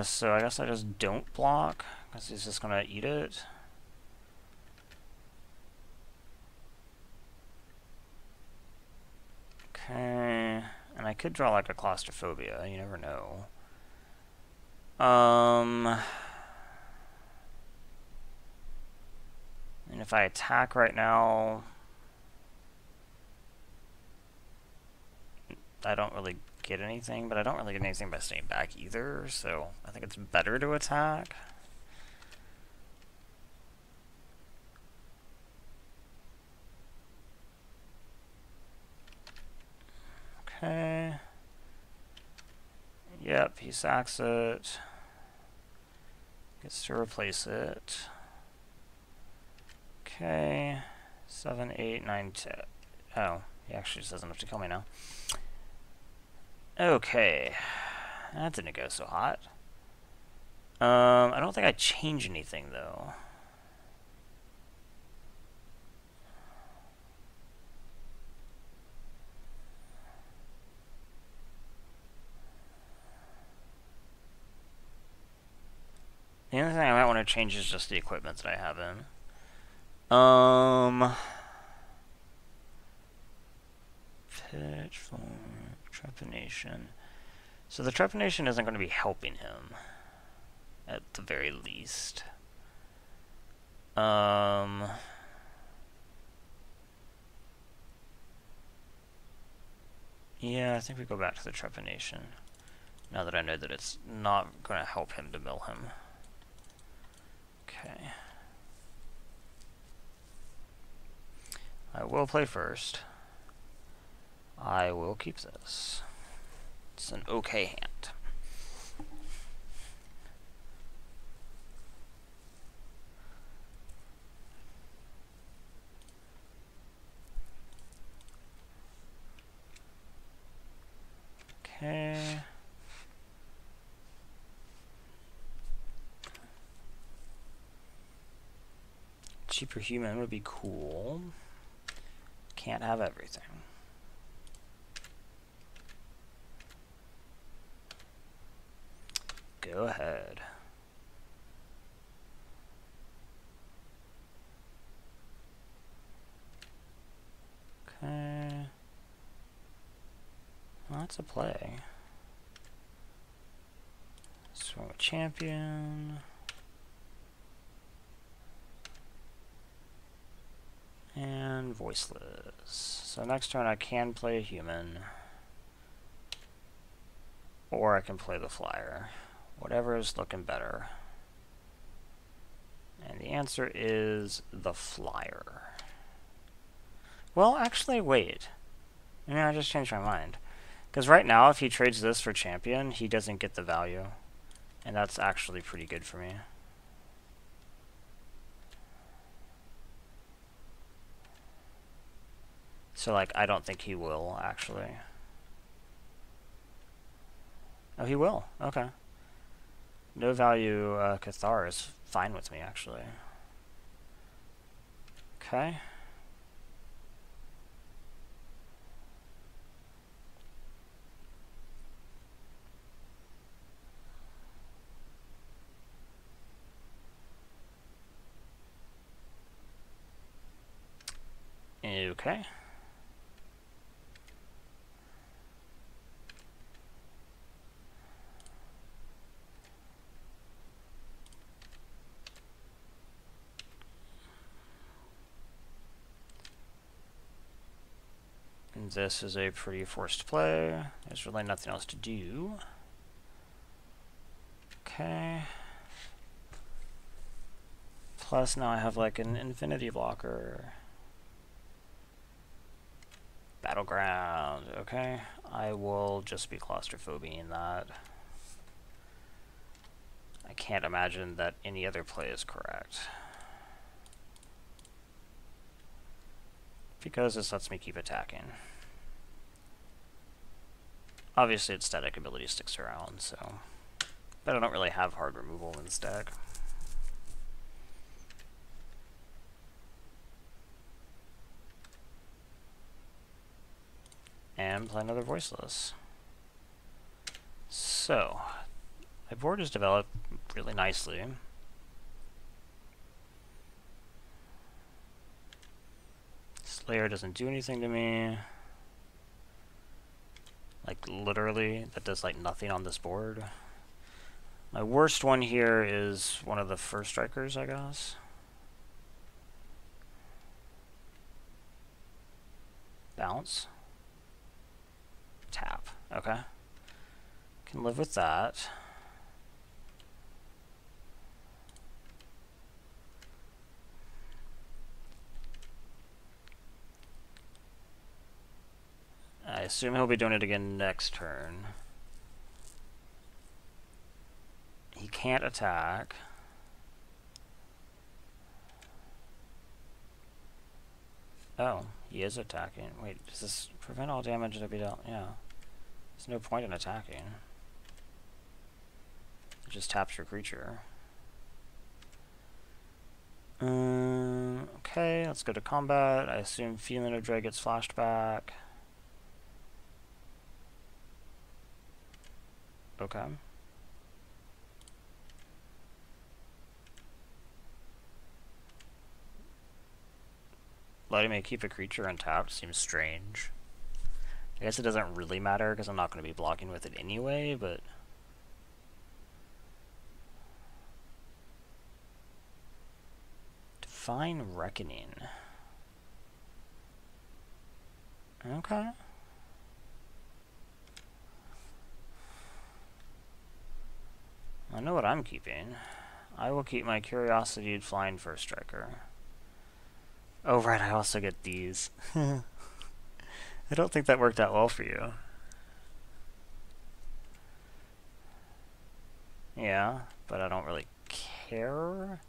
So I guess I just don't block, because he's just gonna eat it. Okay, and I could draw like a Claustrophobia, you never know. And if I attack right now, I don't really get anything, but I don't really get anything by staying back either, so I think it's better to attack. Okay. Yep, he sacks it. Gets to replace it. Okay. 7, 8, 9, 10. Oh, he actually just doesn't have to kill me now. Okay. That didn't go so hot. I don't think I change anything, though. The only thing I might want to change is just the equipment that I have in. Pitch, Trepanation. So the Trepanation isn't going to be helping him, at the very least. Yeah, I think we go back to the Trepanation. Now that I know that it's not going to help him to mill him. Okay. I will play first. I will keep this. It's an okay hand. superhuman would be cool. Can't have everything. Go ahead. Okay. Well, that's a play. Swing with champion. And voiceless. So next turn I can play a human. Or I can play the flyer. Whatever is looking better. And the answer is the flyer. Well, actually, wait. I just changed my mind. Because right now, if he trades this for champion, he doesn't get the value. And that's actually pretty good for me. So, like, I don't think he will, actually. Oh, he will. Okay. No value Cathar is fine with me, actually. Okay. Okay. And this is a pretty forced play. There's really nothing else to do. Okay. Plus now I have like an infinity blocker. Battleground. Okay. I will just be claustrophobia in that. I can't imagine that any other play is correct. Because this lets me keep attacking. Obviously its static ability sticks around, so... But I don't really have hard removal in this deck. And play another voiceless. So, my board has developed really nicely. Slayer doesn't do anything to me. Like, literally, that does, like, nothing on this board. My worst one here is one of the first strikers, I guess. Bounce. Tap. Okay. Can live with that. I assume he'll be doing it again next turn. He can't attack. Oh, he is attacking. Wait, does this prevent all damage to be dealt? Yeah. There's no point in attacking. It just taps your creature. Okay, let's go to combat. I assume Feeling of Dread gets flashed back. Okay. Letting me keep a creature untapped seems strange. I guess it doesn't really matter because I'm not going to be blocking with it anyway, but... Divine Reckoning. Okay. I know what I'm keeping. I will keep my Curiosity Flying First Striker. Oh right, I also get these. I don't think that worked out well for you. Yeah, but I don't really care.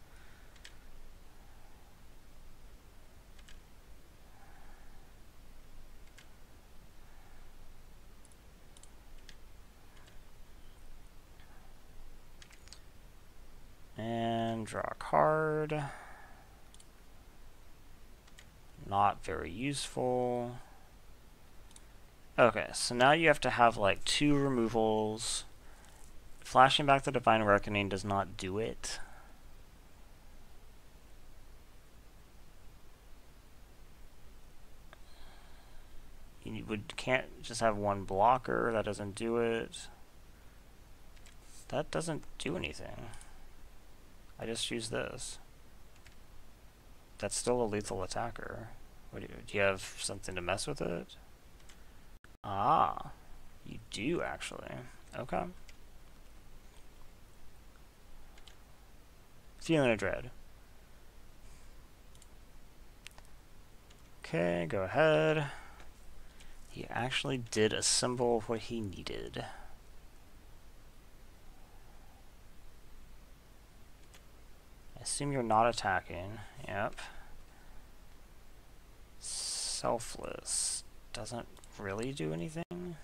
And draw a card. Not very useful. Okay, so now you have to have like 2 removals. Flashing back the Divine Reckoning does not do it. Can't just have 1 blocker. That doesn't do it. That doesn't do anything. I just use this. That's still a lethal attacker. Do you have something to mess with it? Ah, you do actually. Okay. Feeling of Dread. Okay, go ahead. He actually did assemble what he needed. I assume you're not attacking. Yep. Selfless. Doesn't really do anything.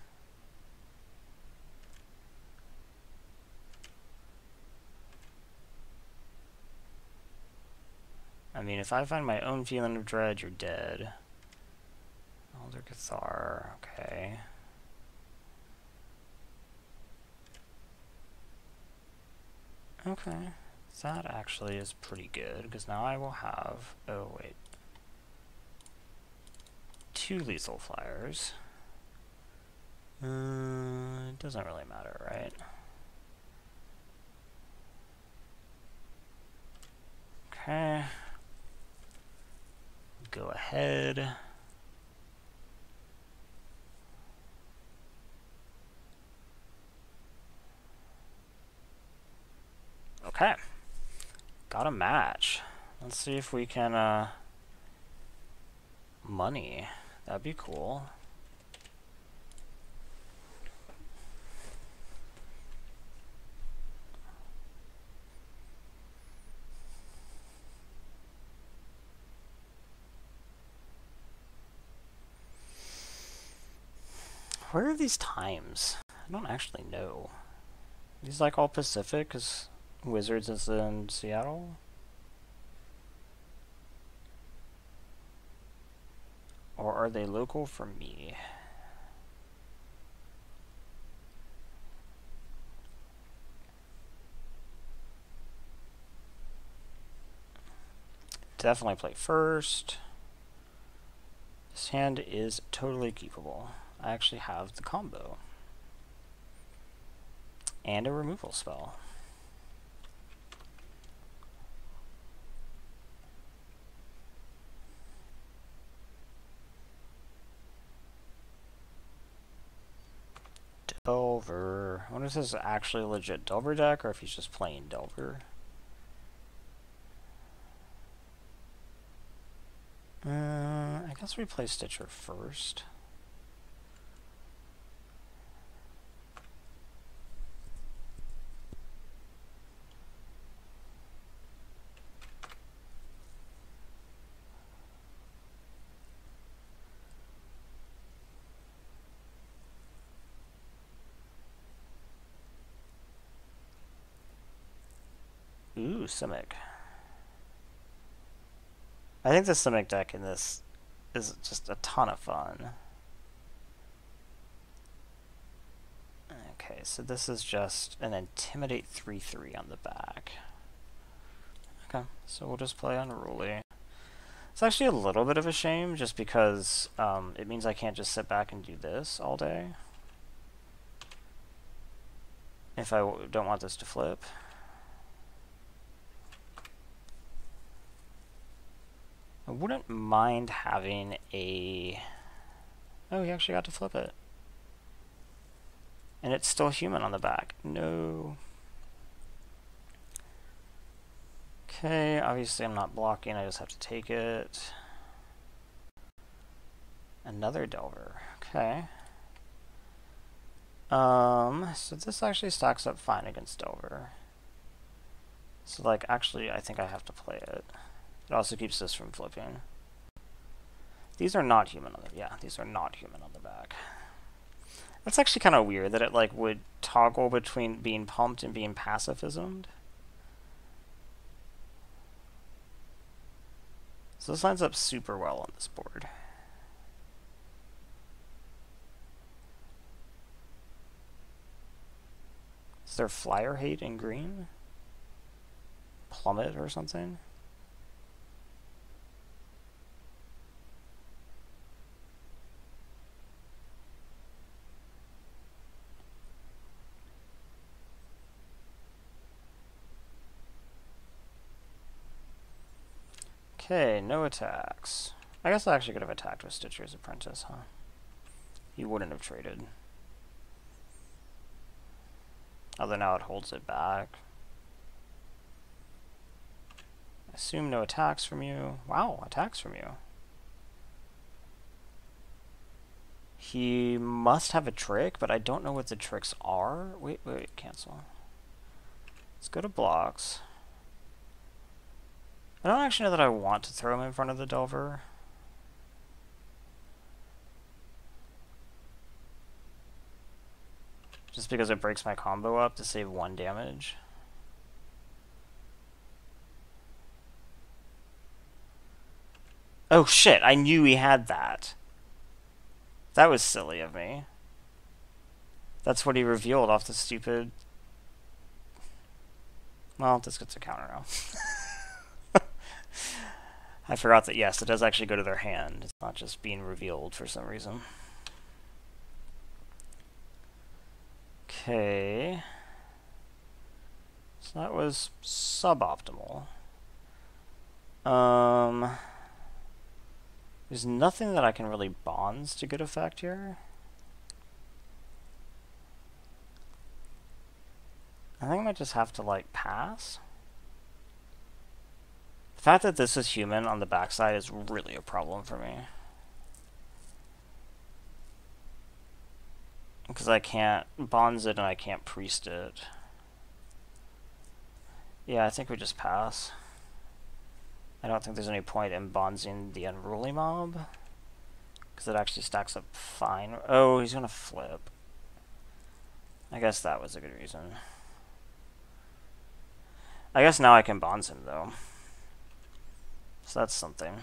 I mean, if I find my own Feeling of Dread, you're dead. Elder Cathar, okay. Okay, that actually is pretty good, because now I will have, oh wait, 2 lethal flyers. It doesn't really matter, right? Okay. Go ahead. Okay. Got a match. Let's see if we can, money. That'd be cool. Where are these times? I don't actually know. These like all Pacific, because Wizards is in Seattle? Or are they local for me? Definitely play first. This hand is totally keepable. I actually have the combo. And a removal spell. Delver. I wonder if this is actually a legit Delver deck or if he's just playing Delver. I guess we play Stitcher first. Ooh, Simic. I think the Simic deck in this is just a ton of fun. Okay, so this is just an Intimidate 3/3 on the back. Okay, so we'll just play Unruly. It's actually a little bit of a shame, just because it means I can't just sit back and do this all day. If I don't want this to flip. I wouldn't mind having a... Oh, he actually got to flip it. And it's still human on the back. No. Okay, obviously I'm not blocking, I just have to take it. Another Delver. Okay. So this actually stacks up fine against Delver. So, like, actually, I think I have to play it. It also keeps this from flipping. These are not human on the... Yeah, these are not human on the back. That's actually kind of weird that it, like, would toggle between being pumped and being pacifismed. So this lines up super well on this board. Is there flyer hate in green? Plummet or something? Okay, no attacks. I guess I actually could have attacked with Stitcher's Apprentice, huh? He wouldn't have traded. Although now it holds it back. Assume no attacks from you. Wow, attacks from you. He must have a trick, but I don't know what the tricks are. Wait, cancel. Let's go to blocks. I don't actually know that I want to throw him in front of the Delver. Just because it breaks my combo up to save 1 damage. Oh shit, I knew he had that. That was silly of me. That's what he revealed off the stupid... Well, this gets a counter now. I forgot that, yes, it does actually go to their hand. It's not just being revealed for some reason. Okay. So that was suboptimal. There's nothing that I can really bonds to good effect here. I think I might just have to, like, pass. The fact that this is human on the backside is really a problem for me. Because I can't bonds it and I can't priest it. Yeah, I think we just pass. I don't think there's any point in bondsing the Unruly Mob. Because it actually stacks up fine. Oh, he's gonna flip. I guess that was a good reason. I guess now I can bonds him, though. So that's something.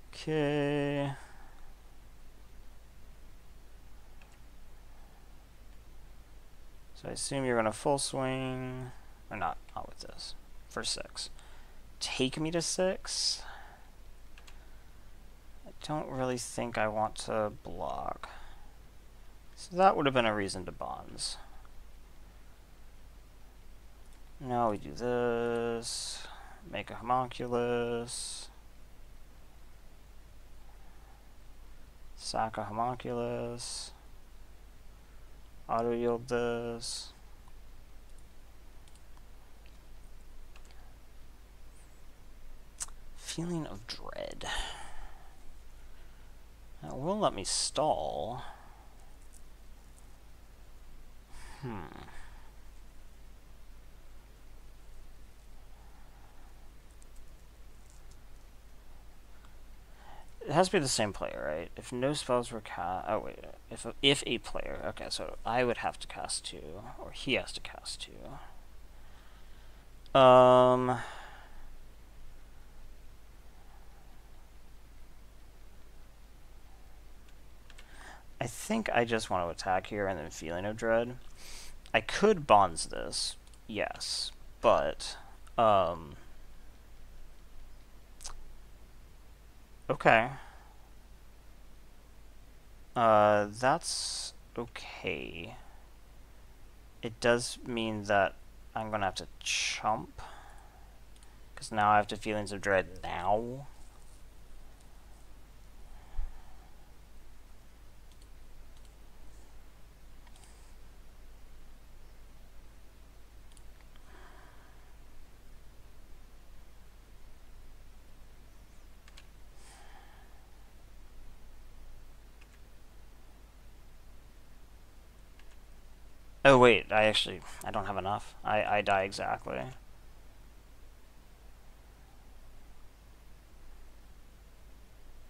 Okay. So I assume you're gonna full swing. Or not with this. For 6. Take me to 6? I don't really think I want to block. So that would have been a reason to bonds. Now we do this. Make a homunculus. Sack a homunculus. Auto yield this. Feeling of dread. That will let me stall. It has to be the same player, right? If no spells were cast... Oh, wait. If a player... Okay, so I would have to cast 2. Or he has to cast 2. I think I just want to attack here and then Feeling of Dread. I could bonds this, yes, but okay. That's okay. It does mean that I'm gonna have to chump, because now I have to Feelings of Dread now. Oh wait, I don't have enough. I die exactly.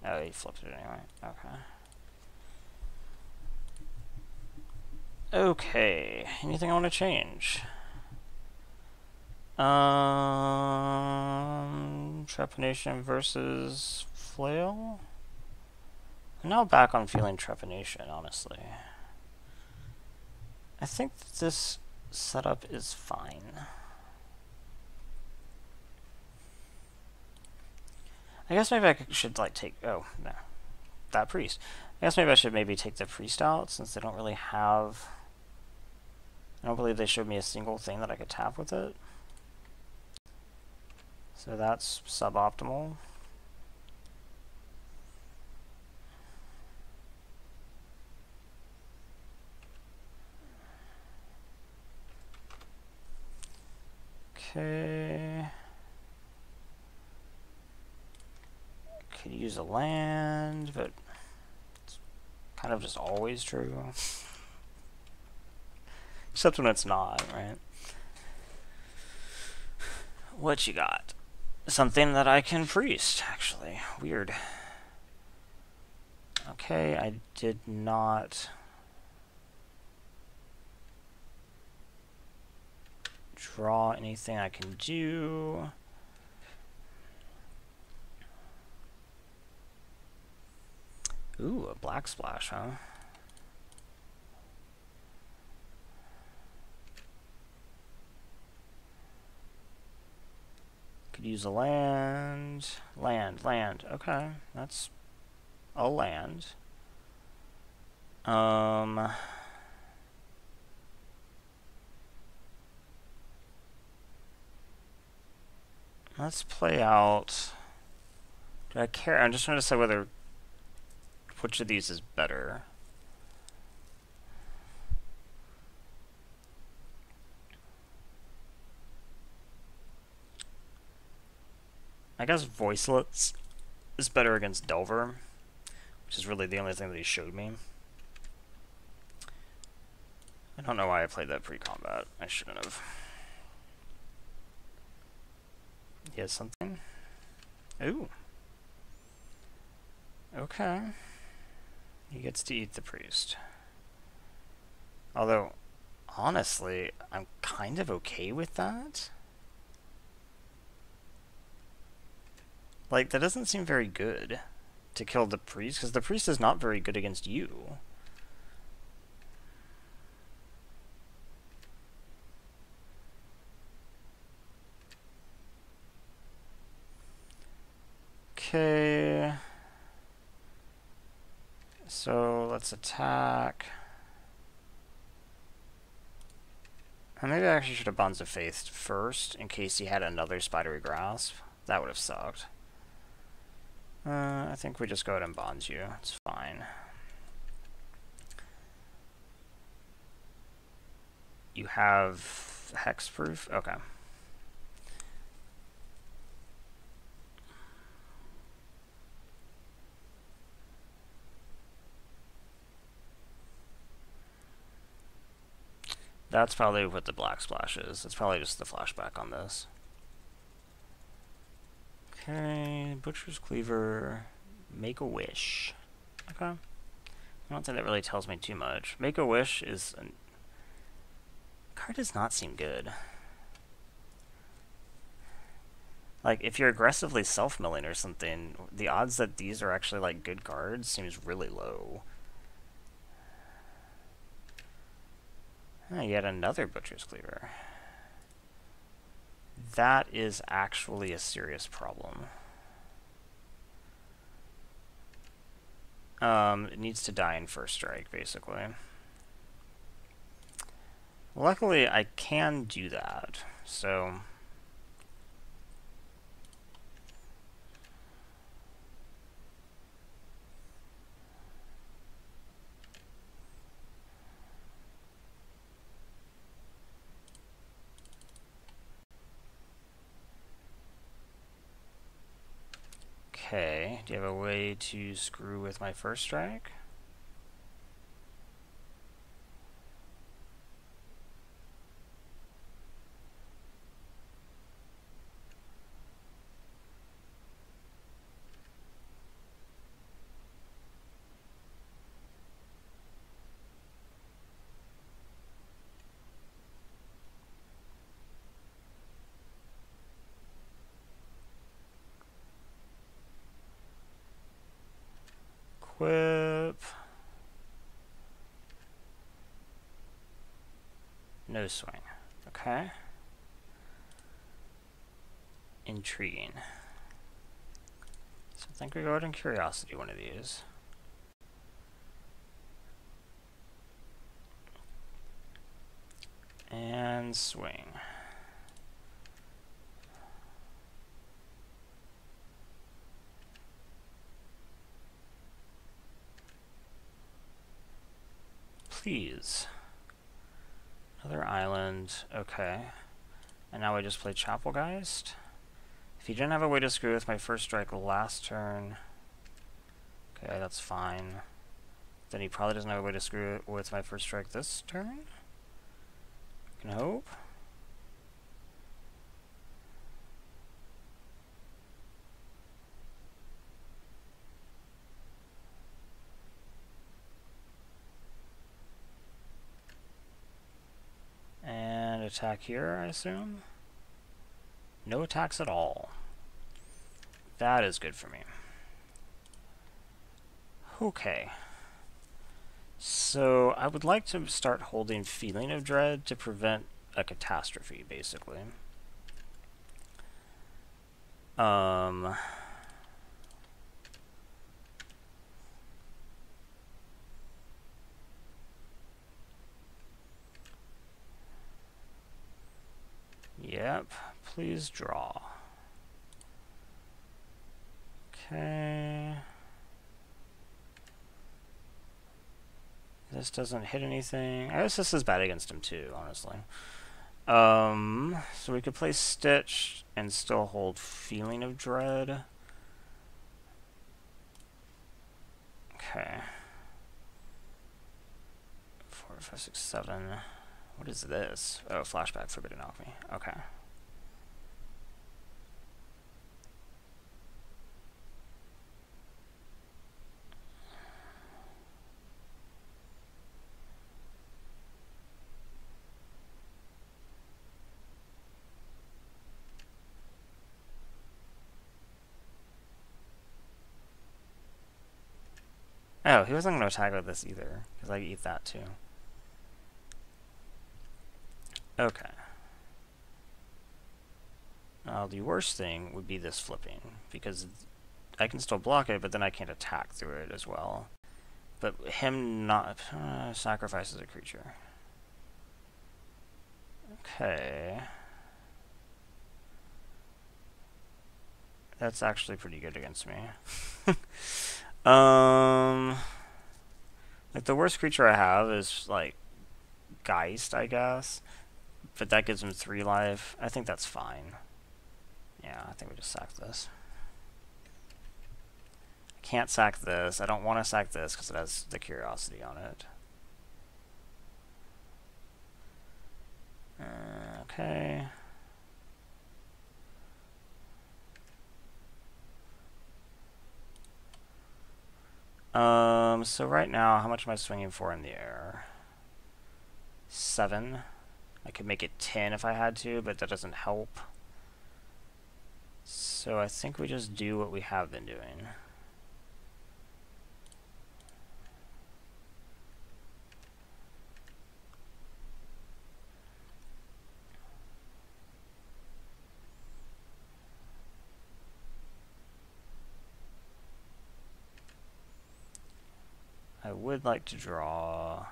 Oh, he flipped it anyway. Okay. Okay, anything I want to change? Trepanation versus Flail? I'm now back on feeling Trepanation, honestly. I think that this setup is fine. I guess maybe I should, like, take... Oh, no. That priest. I guess maybe I should take the priest out, since they don't really have... I don't believe they showed me a single thing that I could tap with it. So that's suboptimal. Okay. Could use a land, but it's kind of just always true. Except when it's not, right? What you got? Something that I can priest, actually. Weird. Okay, I did not draw anything I can do. Ooh, a black splash, huh? Could use a land. Land. Okay, that's a land. Let's play out... Do I care? I'm just trying to decide whether... Which of these is better? I guess Voicelets is better against Delver, which is really the only thing that he showed me. I don't know why I played that pre-combat. I shouldn't have. He has something? Ooh. Okay. He gets to eat the priest. Although, honestly, I'm kind of okay with that. Like, that doesn't seem very good to kill the priest, because the priest is not very good against you. Okay. So, let's attack. Maybe I actually should have Bonds of Faith first, in case he had another Spidery Grasp. That would have sucked. I think we just go ahead and Bonds you. It's fine. You have Hexproof? Okay. That's probably what the Black Splash is. It's probably just the Flashback on this. Okay, Butcher's Cleaver, Make a Wish. Okay. I don't think that really tells me too much. Make a Wish is... Card does not seem good. Like, if you're aggressively self-milling or something, the odds that these are actually, like, good cards seems really low. Yet another Butcher's Cleaver. That is actually a serious problem. It needs to die in first strike, basically. Luckily, I can do that, so... Okay, do you have a way to screw with my first strike? Equip. No swing. Okay. Intriguing. So I think we go ahead and Curiosity one of these. And swing. Please. Another island. Okay. And now I just play Chapelgeist. If he didn't have a way to screw with my first strike last turn, okay, that's fine. Then he probably doesn't have a way to screw with my first strike this turn? Can hope. And attack here, I assume? No attacks at all. That is good for me. Okay. So I would like to start holding Feeling of Dread to prevent a catastrophe, basically. Yep, please draw. Okay. This doesn't hit anything. I guess this is bad against him too, honestly. So we could play Stitch and still hold Feeling of Dread. Okay. 4, 5, 6, 7. What is this? Oh, Flashback, Forbidden Alchemy. Okay. Oh, he wasn't going to attack with this either, because I eat that too. Okay. Now, the worst thing would be this flipping, because I can still block it, but then I can't attack through it as well. But him not sacrifices a creature. Okay. That's actually pretty good against me. Like the worst creature I have is like Geist, I guess. But that gives him 3 life. I think that's fine. Yeah, I think we just sack this. I can't sack this. I don't want to sack this because it has the Curiosity on it. Okay. So right now, how much am I swinging for in the air? 7. I could make it 10 if I had to, but that doesn't help. So I think we just do what we have been doing. I would like to draw.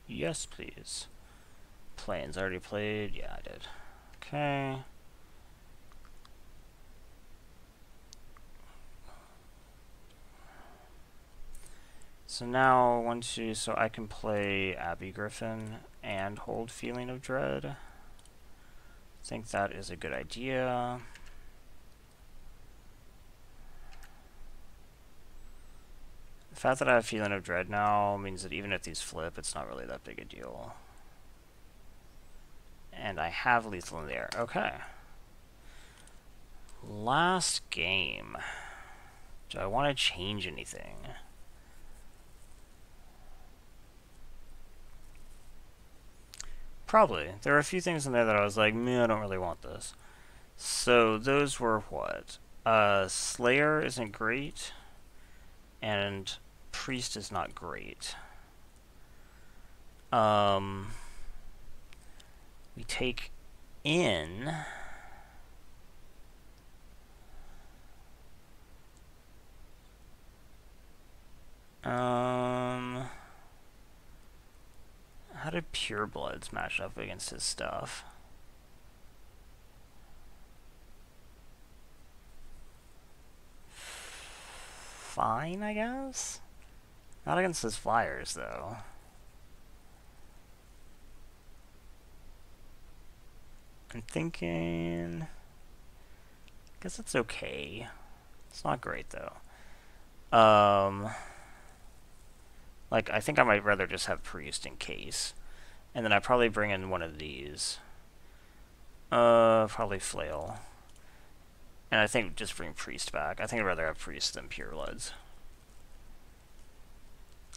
Yes, please. Planes already played. Yeah, I did. Okay. So now, so I can play Abby Griffin and hold Feeling of Dread. I think that is a good idea. The fact that I have Feeling of Dread now means that even if these flip, it's not really that big a deal. And I have Lethal in the air. Okay. Last game. Do I want to change anything? Probably. There are a few things in there that I was like, meh, I don't really want this. So those were what? Slayer isn't great, and Priest is not great. We take in... how did Purebloods match up against his stuff? Fine, I guess? Not against his flyers, though. I'm thinking... I guess it's okay. It's not great, though. Like, I think I might rather just have Priest in case. And then I probably bring in one of these. Probably Flail. And I think just bring Priest back. I think I'd rather have Priest than Purebloods.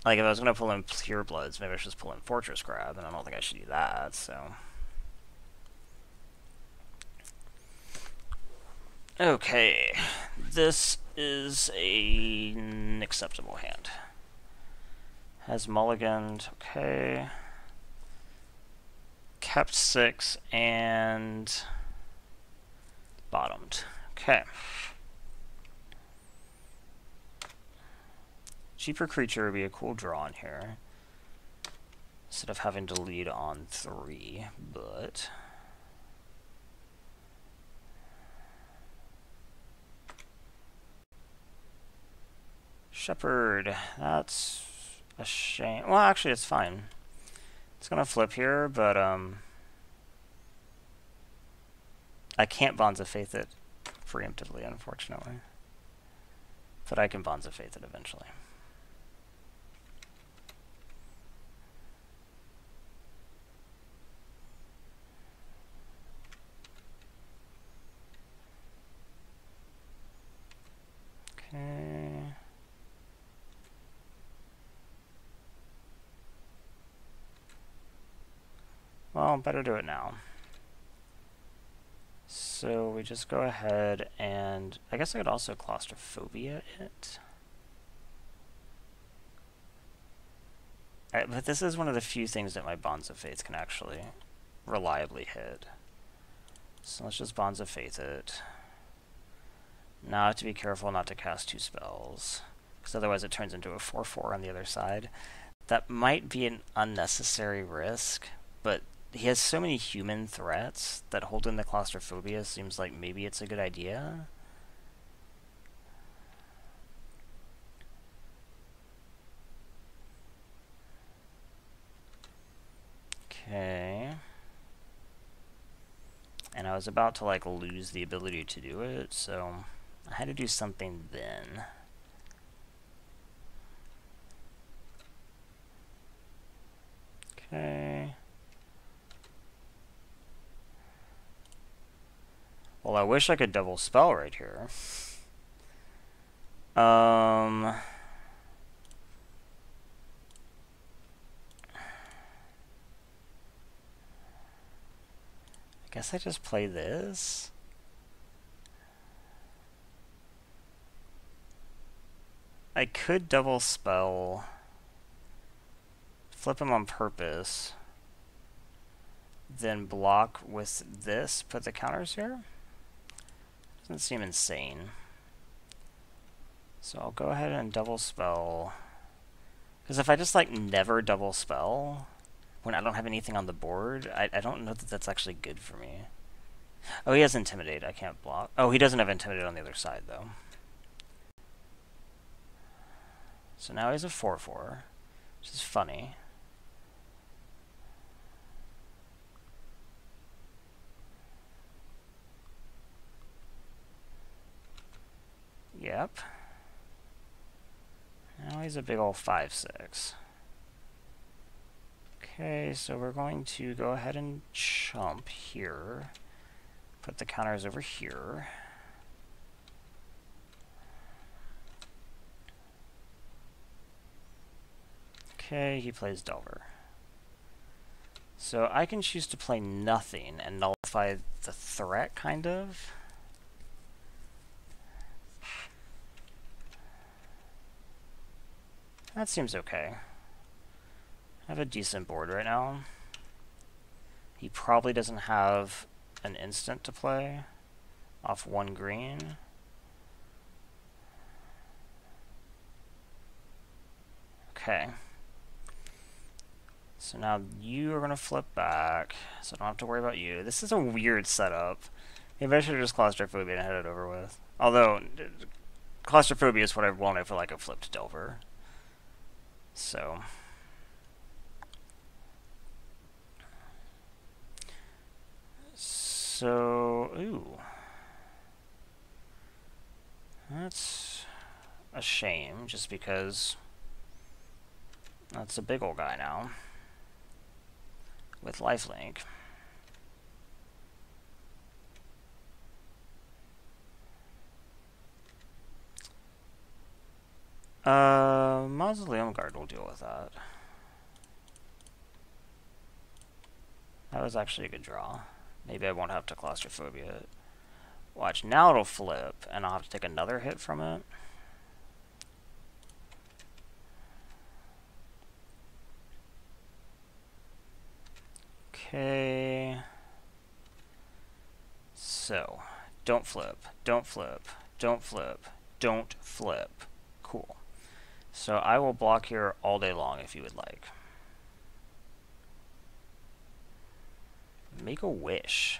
Like, if I was going to pull in Purebloods, maybe I should just pull in Fortress Grab, and I don't think I should do that, so... Okay. This is an acceptable hand. Has mulliganed, okay. Kept 6 and bottomed. Okay. Cheaper creature would be a cool draw in here. Instead of having to lead on 3, but... Shepherd, that's a shame. Well, actually, it's fine. It's gonna flip here, but I can't Bonds of Faith it preemptively, unfortunately. But I can Bonds of Faith it eventually. Okay. Well, better do it now. So we just go ahead and... I guess I could also Claustrophobia it. Alright, but this is one of the few things that my Bonds of Faith can actually reliably hit. So let's just Bonds of Faith it. Now I have to be careful not to cast 2 spells, because otherwise it turns into a 4/4 on the other side. That might be an unnecessary risk, but he has so many human threats that holding the Claustrophobia seems like maybe it's a good idea. Okay. And I was about to like lose the ability to do it, so I had to do something then. Okay. Well, I wish I could double spell right here. I guess I just play this. I could double spell, flip him on purpose, then block with this, put the counters here. Doesn't seem insane. So I'll go ahead and double spell. Because if I just like never double spell when I don't have anything on the board, I don't know that that's actually good for me. Oh, he has Intimidate. I can't block. Oh, he doesn't have Intimidate on the other side, though. So now he's a 4/4, which is funny. Yep. Now he's a big ol' 5/6. Okay, so we're going to go ahead and chump here. Put the counters over here. Okay, he plays Delver. So I can choose to play nothing and nullify the threat, kind of. That seems okay. I have a decent board right now. He probably doesn't have an instant to play off 1 green. Okay. So now you are going to flip back, so I don't have to worry about you. This is a weird setup. Maybe I should have just claustrophobia and had it over with. Although, claustrophobia is what I wanted for like a flipped Delver. So... ooh. That's a shame, just because that's a big old guy now. With lifelink. Mausoleum Guard will deal with that. That was actually a good draw. Maybe I won't have to claustrophobia it. Watch, now it'll flip, and I'll have to take another hit from it. Okay. So, don't flip, don't flip, don't flip, don't flip. Cool. So I will block here all day long if you would like. Make a wish.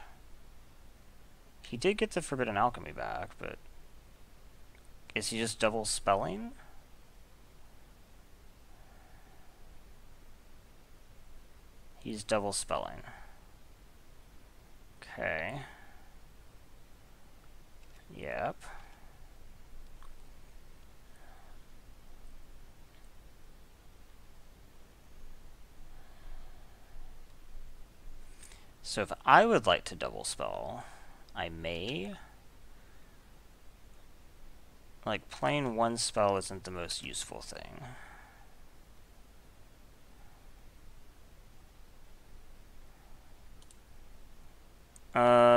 He did get the Forbidden Alchemy back, but is he just double spelling? He's double spelling. Okay. Yep. So if I would like to double spell, I may. Like, playing one spell isn't the most useful thing.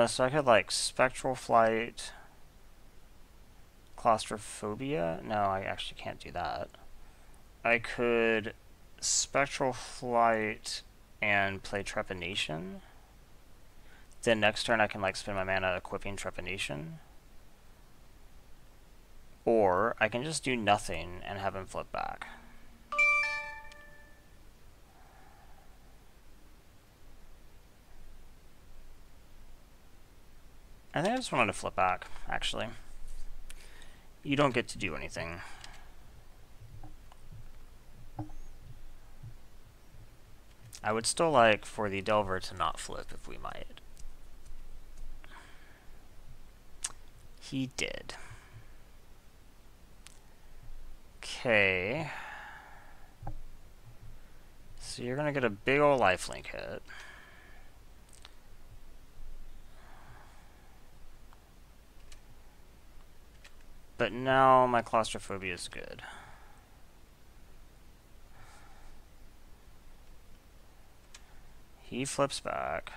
So I could, like, Spectral Flight, Claustrophobia. No, I actually can't do that. I could Spectral Flight and play Trepanation. Then next turn I can, like, spend my mana equipping Trepanation. Or I can just do nothing and have him flip back. I think I just wanted to flip back, actually. You don't get to do anything. I would still like for the Delver to not flip if we might. He did. Okay. So you're gonna get a big ol' lifelink hit. But now my claustrophobia is good. He flips back.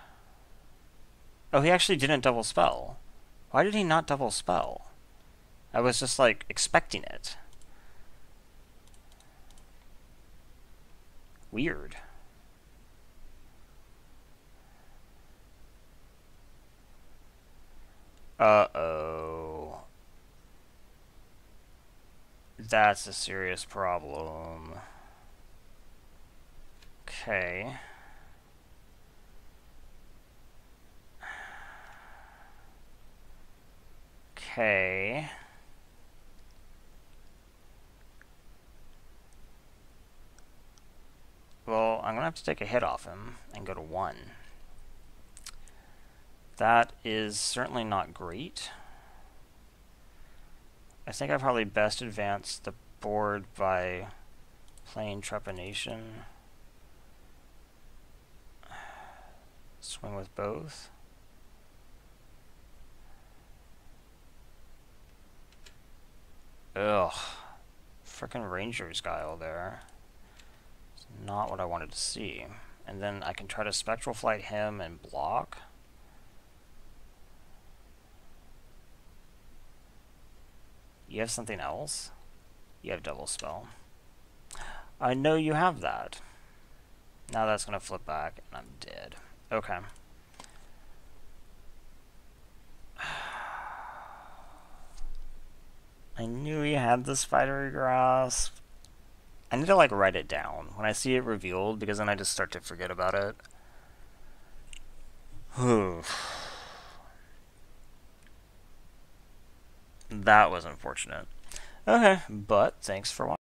Oh, he actually didn't double spell. Why did he not double spell? I was just, like, expecting it. Weird. Uh-oh. That's a serious problem. Okay. Okay. Well, I'm gonna have to take a hit off him and go to 1. That is certainly not great. I think I probably best advance the board by playing Trepanation. Swing with both. Ugh. Frickin' Ranger's Guile there. It's not what I wanted to see. and then I can try to Spectral Flight him and block. You have something else? You have Double Spell. I know you have that. Now that's going to flip back, and I'm dead. Okay. I knew he had the Spidery Grasp. I need to, like, write it down when I see it revealed, because then I just start to forget about it. That was unfortunate. Okay, but thanks for watching.